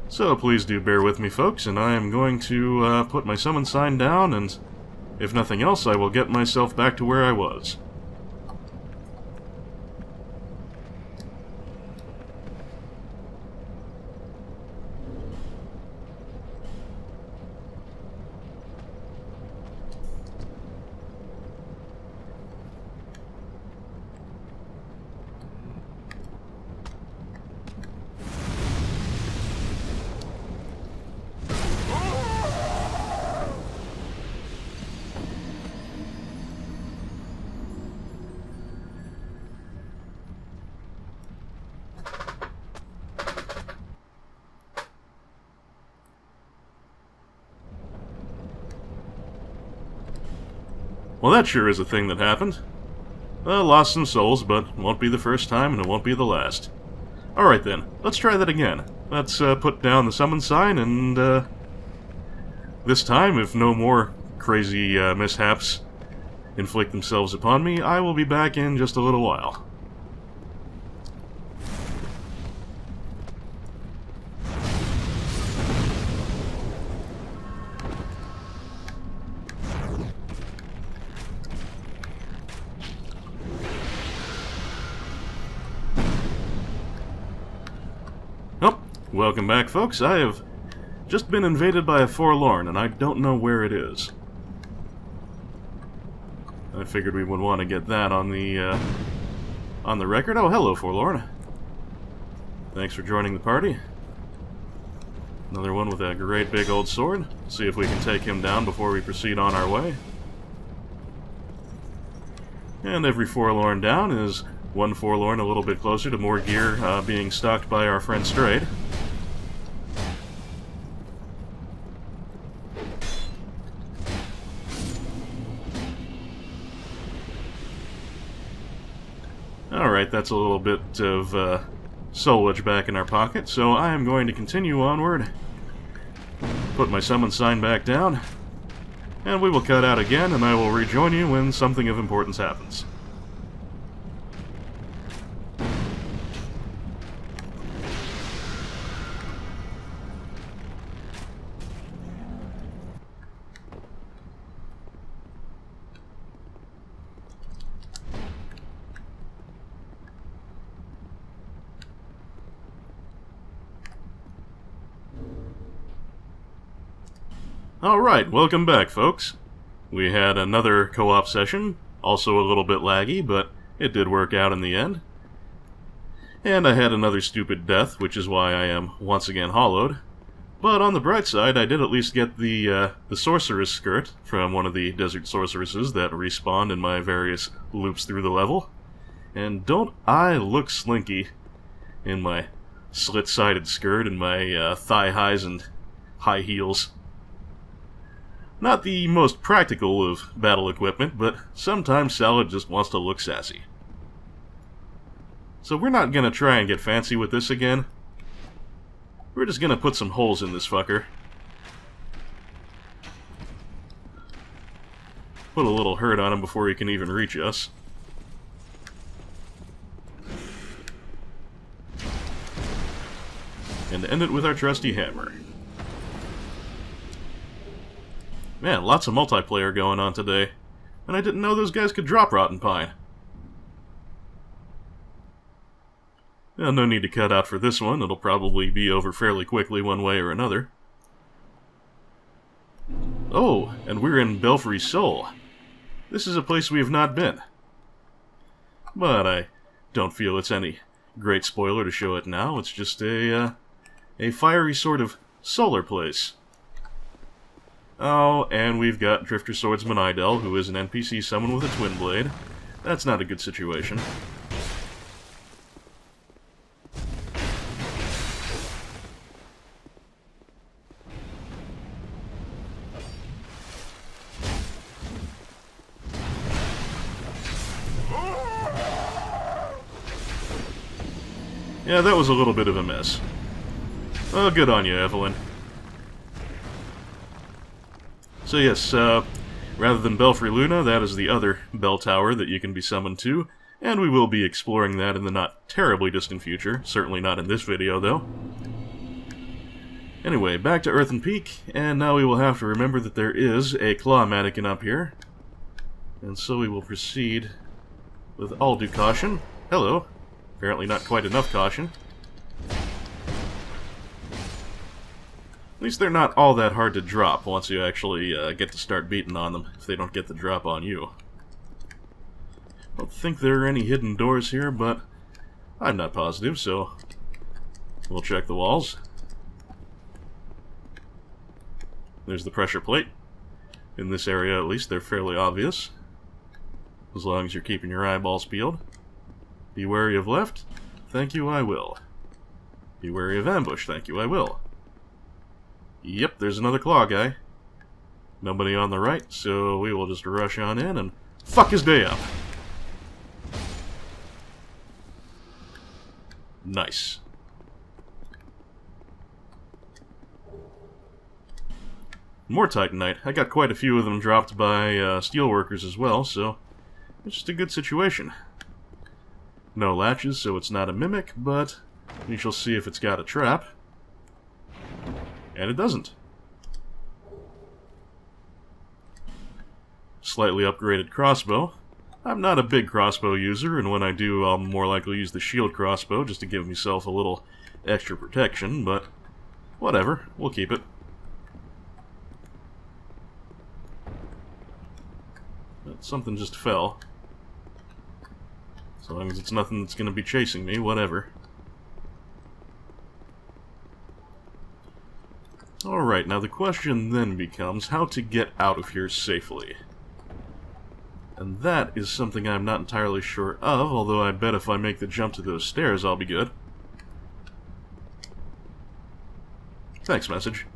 So please do bear with me, folks, and I am going to put my summon sign down, and if nothing else, I will get myself back to where I was. Well, that sure is a thing that happened. Well, lost some souls, but won't be the first time and it won't be the last. Alright then, let's try that again. Let's put down the summon sign and this time, if no more crazy mishaps inflict themselves upon me, I will be back in just a little while. Oh, welcome back, folks. I have just been invaded by a forlorn, and I don't know where it is. I figured we would want to get that on the record. Oh, hello, forlorn. Thanks for joining the party. Another one with a great big old sword. See if we can take him down before we proceed on our way. And every forlorn down is one forlorn a little bit closer to more gear being stocked by our friend Strayed. Alright, that's a little bit of soulage back in our pocket, so I am going to continue onward, put my summon sign back down, and we will cut out again, and I will rejoin you when something of importance happens. Alright, welcome back, folks. We had another co-op session, also a little bit laggy, but it did work out in the end. And I had another stupid death, which is why I am once again hollowed. But on the bright side, I did at least get the Sorceress skirt from one of the Desert Sorceresses that respawned in my various loops through the level. And don't I look slinky in my slit-sided skirt and my thigh-highs and high heels. Not the most practical of battle equipment, but sometimes Salad just wants to look sassy. So we're not gonna try and get fancy with this again. We're just gonna put some holes in this fucker. Put a little hurt on him before he can even reach us. And end it with our trusty hammer. Man, lots of multiplayer going on today. And I didn't know those guys could drop Rotten Pine. Well, no need to cut out for this one. It'll probably be over fairly quickly one way or another. Oh, and we're in Belfry Sol. This is a place we have not been. But I don't feel it's any great spoiler to show it now. It's just a fiery sort of solar place. Oh, and we've got Drifter Swordsman Idel, who is an NPC summon with a twin blade. That's not a good situation. Yeah, that was a little bit of a mess. Oh, good on you, Evelyn. So yes, rather than Belfry Luna, that is the other bell tower that you can be summoned to, and we will be exploring that in the not terribly distant future, certainly not in this video though. Anyway, back to Earthen Peak, and now we will have to remember that there is a claw mannequin up here, and so we will proceed with all due caution. Hello. Apparently not quite enough caution. At least they're not all that hard to drop once you actually get to start beating on them, if they don't get the drop on you. I don't think there are any hidden doors here, but I'm not positive, so we'll check the walls. There's the pressure plate. In this area, at least, they're fairly obvious. As long as you're keeping your eyeballs peeled. Be wary of left. Thank you, I will. Be wary of ambush. Thank you, I will. Yep, there's another claw guy. Nobody on the right, so we will just rush on in and fuck his day up. Nice. More Titanite. I got quite a few of them dropped by steelworkers as well, so it's just a good situation. No latches, so it's not a mimic, but we shall see if it's got a trap. And it doesn't. Slightly upgraded crossbow. I'm not a big crossbow user, and when I do, I'll more likely use the shield crossbow just to give myself a little extra protection, but whatever, we'll keep it. But something just fell. So long as it's nothing that's going to be chasing me, whatever. Alright, now the question then becomes how to get out of here safely. And that is something I'm not entirely sure of, although I bet if I make the jump to those stairs, I'll be good. Thanks, message.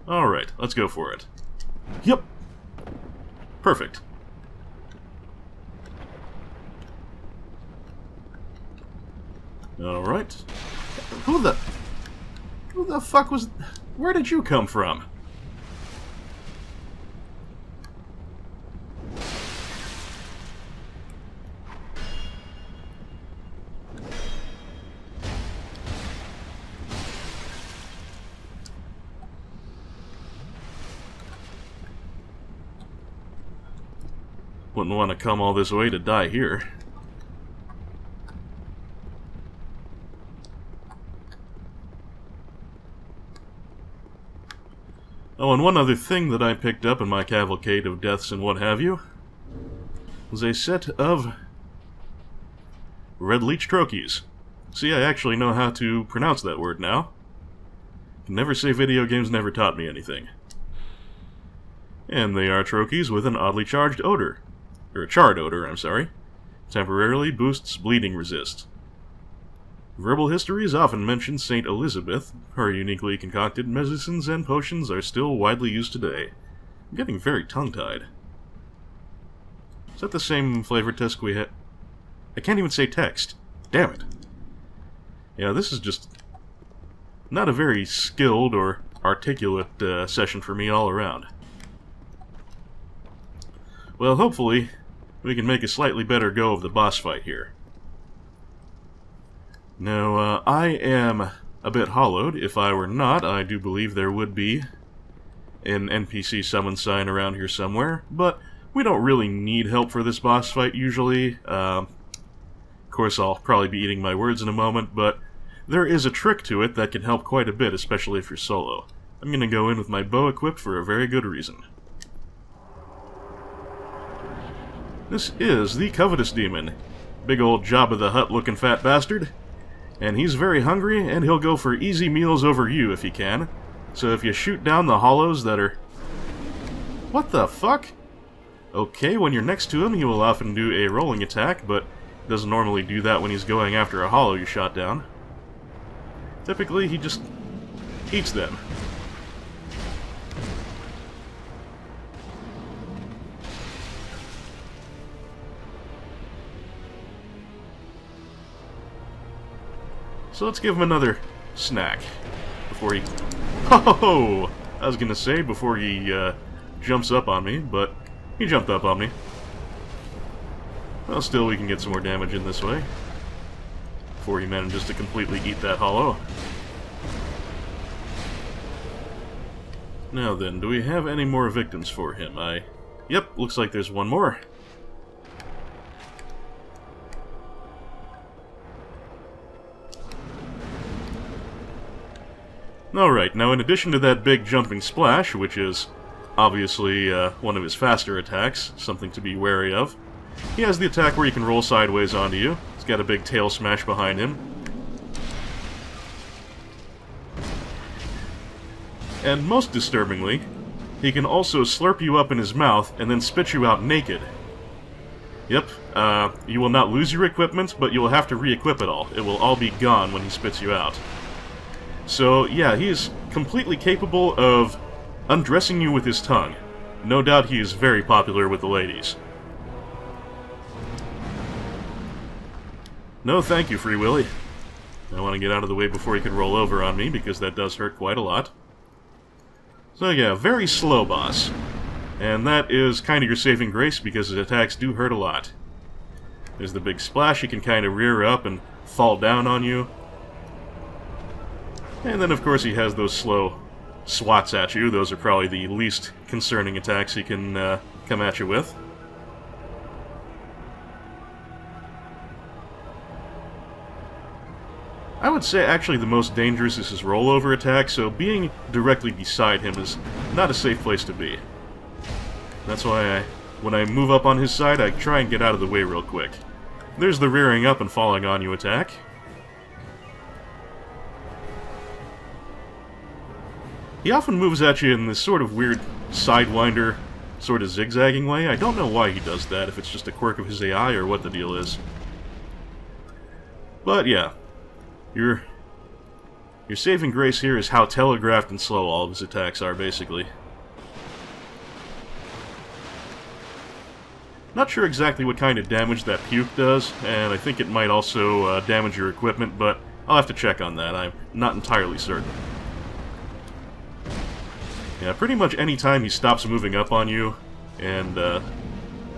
Alright, let's go for it. Yep! Perfect. Alright. Who the fuck was... Where did you come from? Wouldn't want to come all this way to die here. Oh, and one other thing that I picked up in my cavalcade of deaths and what have you was a set of red leech trochees. See, I actually know how to pronounce that word now. Can never say video games never taught me anything. And they are trochees with an oddly charged odor. Or a charred odor, I'm sorry. Temporarily boosts bleeding resist. Verbal histories often mention Saint Elizabeth. Her uniquely concocted medicines and potions are still widely used today. I'm getting very tongue-tied. Is that the same flavor test we had? I can't even say text. Damn it. Yeah, this is just not a very skilled or articulate session for me all around. Well, hopefully, we can make a slightly better go of the boss fight here. Now, I am a bit hollowed. If I were not, I do believe there would be an NPC summon sign around here somewhere, but we don't really need help for this boss fight usually. Of course, I'll probably be eating my words in a moment, but there is a trick to it that can help quite a bit, especially if you're solo. I'm going to go in with my bow equipped for a very good reason. This is the Covetous Demon. Big old Jabba the Hutt looking fat bastard. And he's very hungry, and he'll go for easy meals over you if he can. So if you shoot down the hollows that are... What the fuck? Okay, when you're next to him, he will often do a rolling attack, but doesn't normally do that when he's going after a hollow you shot down. Typically, he just eats them. So let's give him another snack before he... Oh! I was gonna say before he jumps up on me, but he jumped up on me. Well, still we can get some more damage in this way before he manages to completely eat that hollow. Now then, do we have any more victims for him? Yep, looks like there's one more. Alright, now in addition to that big jumping splash, which is obviously one of his faster attacks, something to be wary of, he has the attack where he can roll sideways onto you. He's got a big tail smash behind him. And most disturbingly, he can also slurp you up in his mouth and then spit you out naked. Yep, you will not lose your equipment, but you will have to re-equip it all. It will all be gone when he spits you out. So, yeah, he is completely capable of undressing you with his tongue. No doubt he is very popular with the ladies. No thank you, Free Willy. I want to get out of the way before he can roll over on me, because that does hurt quite a lot. So yeah, very slow boss. And that is kind of your saving grace, because his attacks do hurt a lot. There's the big splash, he can kind of rear up and fall down on you. And then of course he has those slow swats at you. Those are probably the least concerning attacks he can come at you with. I would say actually the most dangerous is his rollover attack, so being directly beside him is not a safe place to be. That's why when I move up on his side, I try and get out of the way real quick. There's the rearing up and falling on you attack. He often moves at you in this sort of weird sidewinder, sort of zigzagging way. I don't know why he does that, if it's just a quirk of his AI or what the deal is. But yeah, your saving grace here is how telegraphed and slow all of his attacks are, basically. Not sure exactly what kind of damage that puke does, and I think it might also damage your equipment, but I'll have to check on that. I'm not entirely certain. Yeah, pretty much any time he stops moving up on you and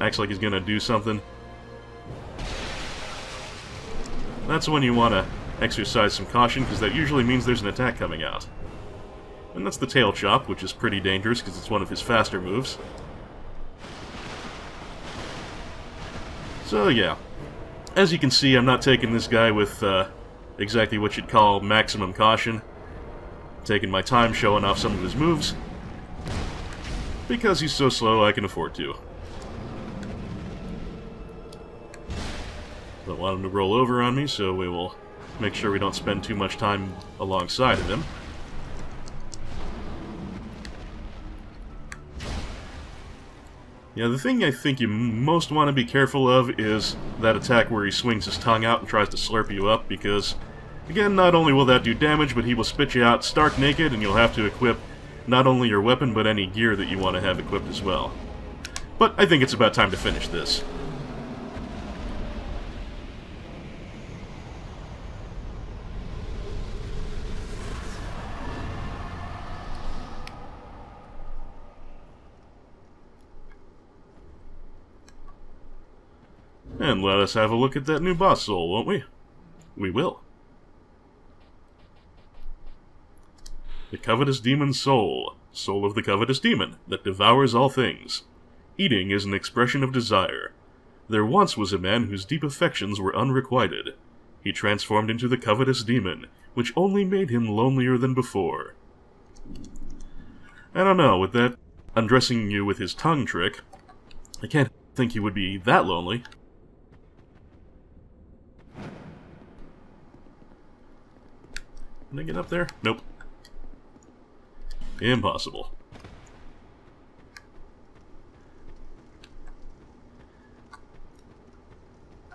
acts like he's gonna do something, that's when you want to exercise some caution, because that usually means there's an attack coming out. And that's the tail chop, which is pretty dangerous because it's one of his faster moves. So yeah, as you can see, I'm not taking this guy with exactly what you'd call maximum caution. I'm taking my time showing off some of his moves, because he's so slow I can afford to. Don't want him to roll over on me, so we will make sure we don't spend too much time alongside of him. Yeah, the thing I think you most want to be careful of is that attack where he swings his tongue out and tries to slurp you up, because, again, not only will that do damage, but he will spit you out stark naked, and you'll have to equip not only your weapon, but any gear that you want to have equipped as well. But I think it's about time to finish this. And let us have a look at that new boss soul, won't we? We will. The Covetous Demon's soul. Soul of the Covetous Demon, that devours all things. Eating is an expression of desire. There once was a man whose deep affections were unrequited. He transformed into the Covetous Demon, which only made him lonelier than before. I don't know, with that undressing you with his tongue trick, I can't think he would be that lonely. Can I get up there? Nope. Impossible.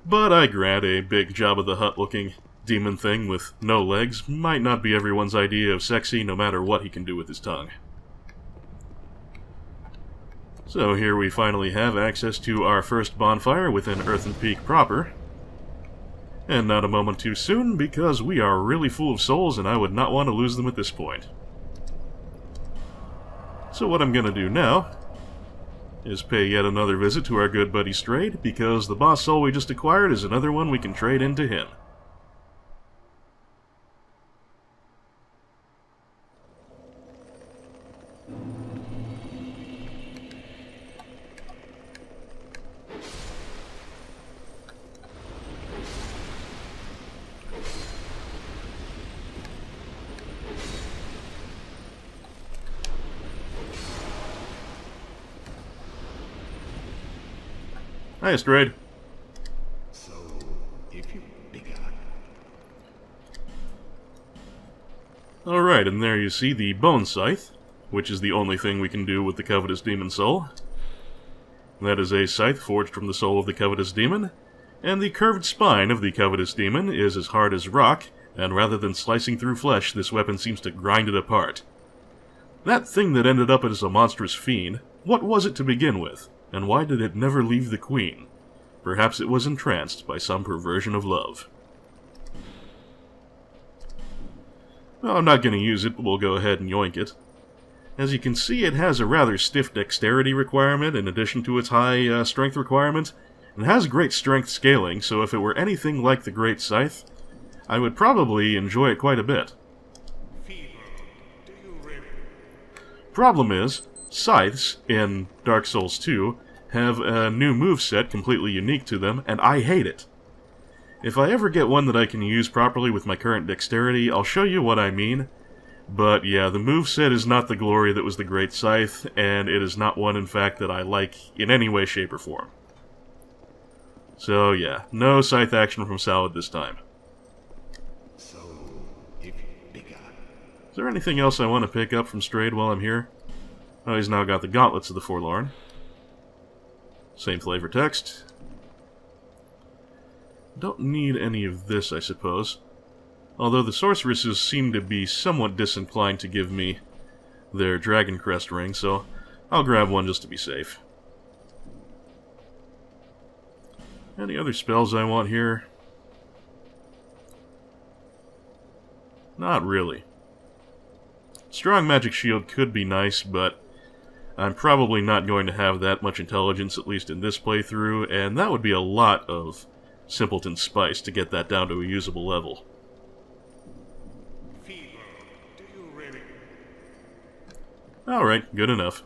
But I grant a big Jabba the Hutt looking demon thing with no legs might not be everyone's idea of sexy, no matter what he can do with his tongue. So here we finally have access to our first bonfire within Earthen Peak proper. And not a moment too soon, because we are really full of souls and I would not want to lose them at this point. So what I'm going to do now is pay yet another visit to our good buddy Strayed, because the boss soul we just acquired is another one we can trade into him. Hi, Strayed. So, if you bigger. Alright, and there you see the Bone Scythe, which is the only thing we can do with the Covetous Demon Soul. That is a scythe forged from the soul of the Covetous Demon, and the curved spine of the Covetous Demon is as hard as rock, and rather than slicing through flesh, this weapon seems to grind it apart. That thing that ended up as a monstrous fiend, what was it to begin with? And why did it never leave the Queen? Perhaps it was entranced by some perversion of love. Well, I'm not going to use it, but we'll go ahead and yoink it. As you can see, it has a rather stiff dexterity requirement in addition to its high strength requirement, and has great strength scaling, so if it were anything like the Great Scythe, I would probably enjoy it quite a bit. Problem is, scythes in Dark Souls 2 have a new moveset completely unique to them, and I hate it. If I ever get one that I can use properly with my current dexterity, I'll show you what I mean. But yeah, the moveset is not the glory that was the Great Scythe, and it is not one, in fact, that I like in any way, shape, or form. So yeah, no scythe action from Salad this time. So, if bigger. Is there anything else I want to pick up from Strayed while I'm here? Oh, he's now got the Gauntlets of the Forlorn. Same flavor text. Don't need any of this, I suppose. Although the sorceresses seem to be somewhat disinclined to give me their Dragon Crest ring, so I'll grab one just to be safe. Any other spells I want here? Not really. Strong Magic Shield could be nice, but I'm probably not going to have that much intelligence, at least in this playthrough, and that would be a lot of Simpleton Spice to get that down to a usable level. Alright, good enough.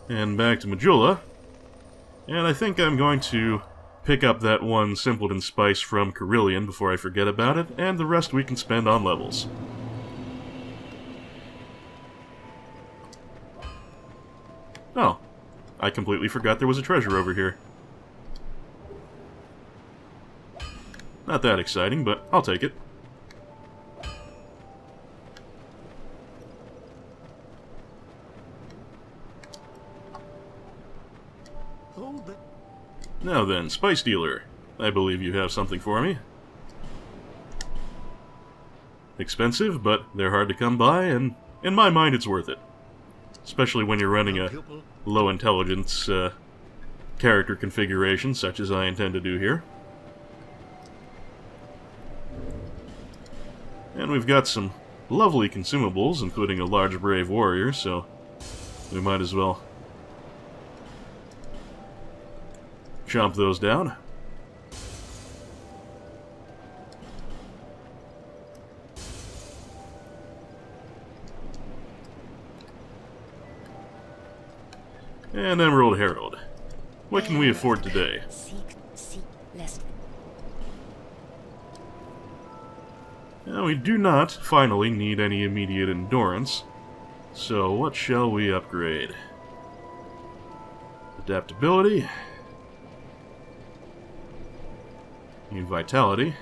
And back to Majula. And I think I'm going to pick up that one Simpleton Spice from Carillion before I forget about it, and the rest we can spend on levels. Oh, I completely forgot there was a treasure over here. Not that exciting, but I'll take it. Now then, Spice Dealer. I believe you have something for me. Expensive, but they're hard to come by, and in my mind it's worth it. Especially when you're running a low intelligence character configuration, such as I intend to do here. And we've got some lovely consumables, including a large brave warrior, so we might as well chomp those down. And Emerald Herald. What can we afford today? Now, we do not, finally, need any immediate endurance. So, what shall we upgrade? Adaptability. Need vitality.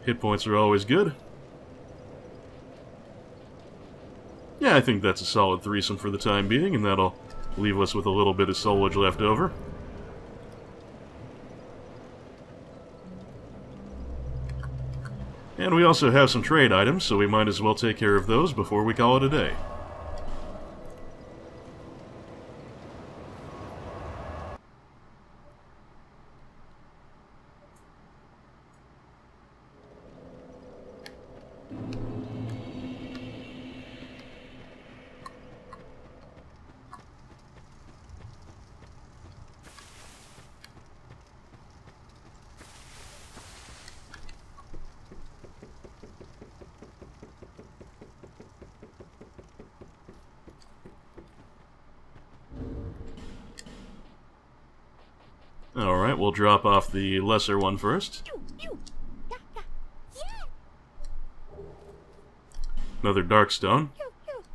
Hit points are always good. Yeah, I think that's a solid threesome for the time being, and that'll leave us with a little bit of soulage left over. And we also have some trade items, so we might as well take care of those before we call it a day. Alright, we'll drop off the lesser one first. Another Darkstone.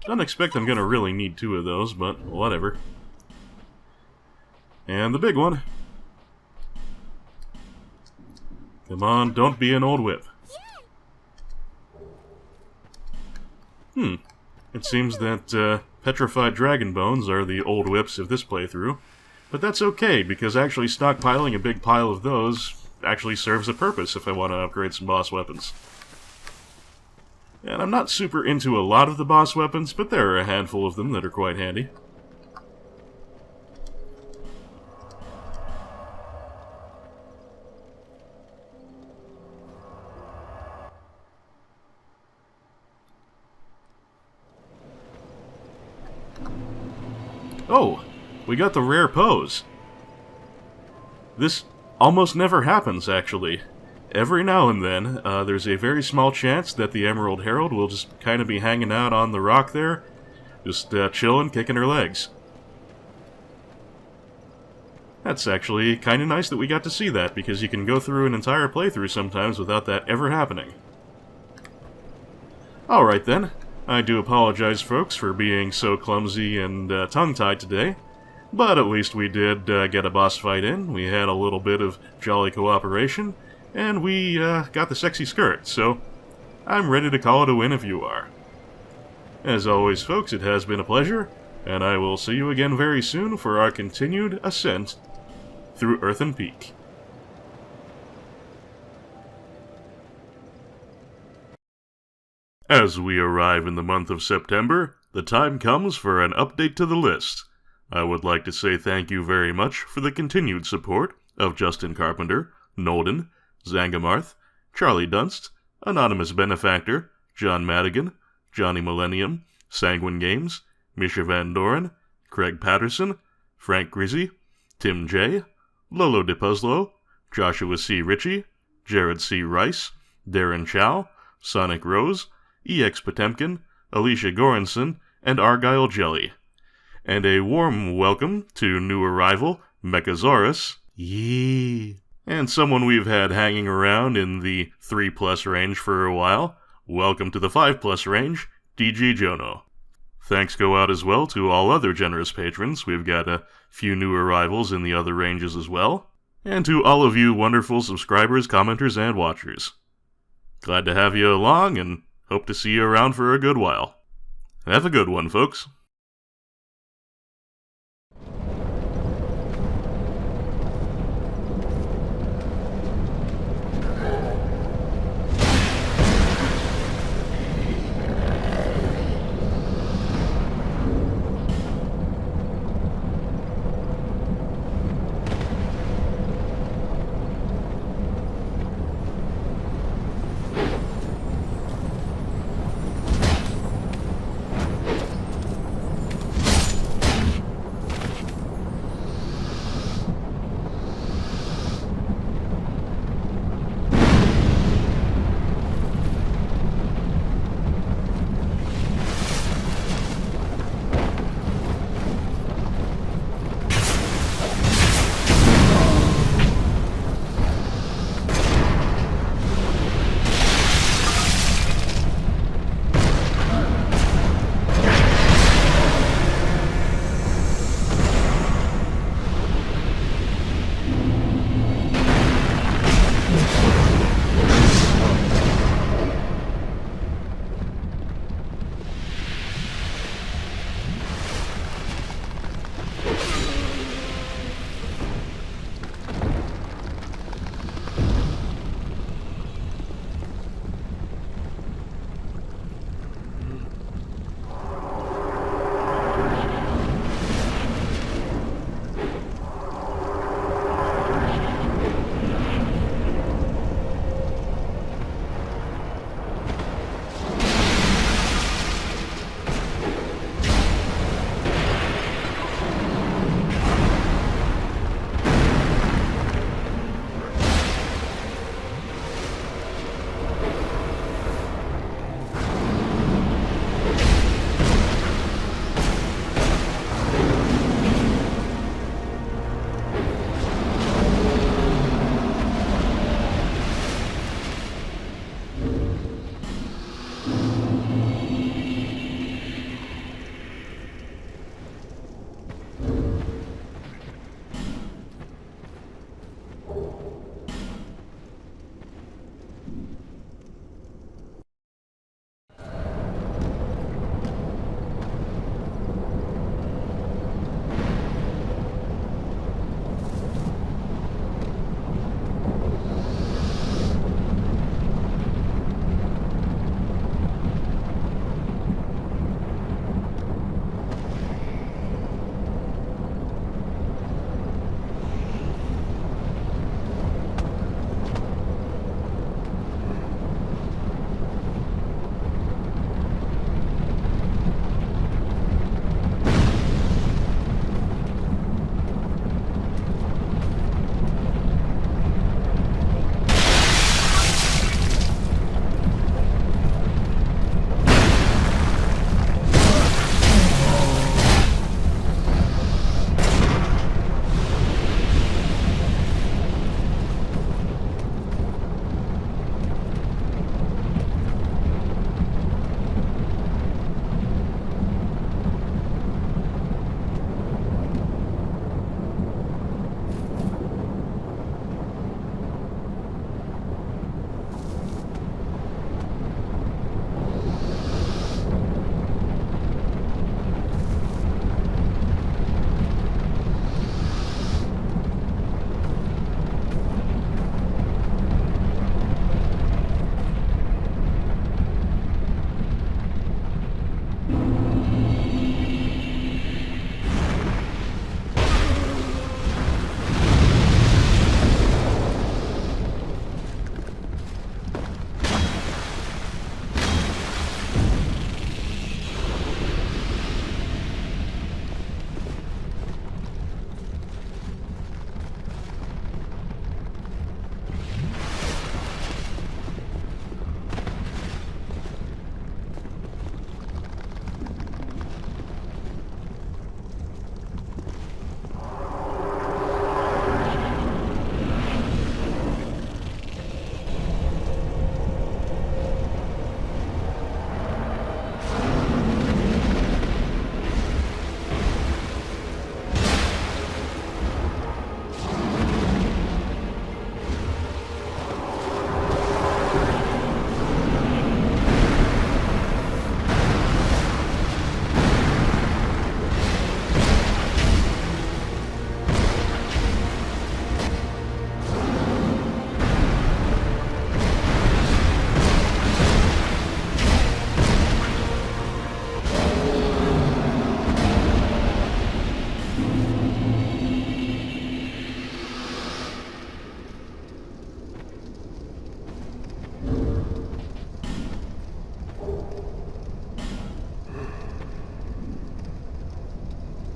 Don't expect I'm gonna really need two of those, but whatever. And the big one. Come on, don't be an old whip. It seems that petrified dragon bones are the old whips of this playthrough. But that's okay, because actually stockpiling a big pile of those actually serves a purpose if I want to upgrade some boss weapons. And I'm not super into a lot of the boss weapons, but there are a handful of them that are quite handy. Oh, we got the rare pose. This almost never happens, actually. Every now and then, there's a very small chance that the Emerald Herald will just kind of be hanging out on the rock there, just chilling, kicking her legs. That's actually kind of nice that we got to see that, because you can go through an entire playthrough sometimes without that ever happening. Alright then, I do apologize folks for being so clumsy and tongue-tied today, but at least we did get a boss fight in, we had a little bit of jolly cooperation, and we got the sexy skirt, so I'm ready to call it a win if you are. As always folks, it has been a pleasure, and I will see you again very soon for our continued ascent through Earthen Peak. As we arrive in the month of September, the time comes for an update to the list. I would like to say thank you very much for the continued support of Justin Carpenter, Nolden, Zangamarth, Charlie Dunst, Anonymous Benefactor, John Madigan, Johnny Millennium, Sanguine Games, Misha Van Doren, Craig Patterson, Frank Grizzy, Tim J., Lolo DePuzlo, Joshua C. Ritchie, Jared C. Rice, Darren Chow, Sonic Rose, EX Potemkin, Alicia Goranson, and Argyle Jelly. And a warm welcome to new arrival, Mechasaurus. Yee. And someone we've had hanging around in the 3+ range for a while. Welcome to the 5+ range, DG Jono. Thanks go out as well to all other generous patrons. We've got a few new arrivals in the other ranges as well. And to all of you wonderful subscribers, commenters, and watchers. Glad to have you along, and hope to see you around for a good while. Have a good one, folks.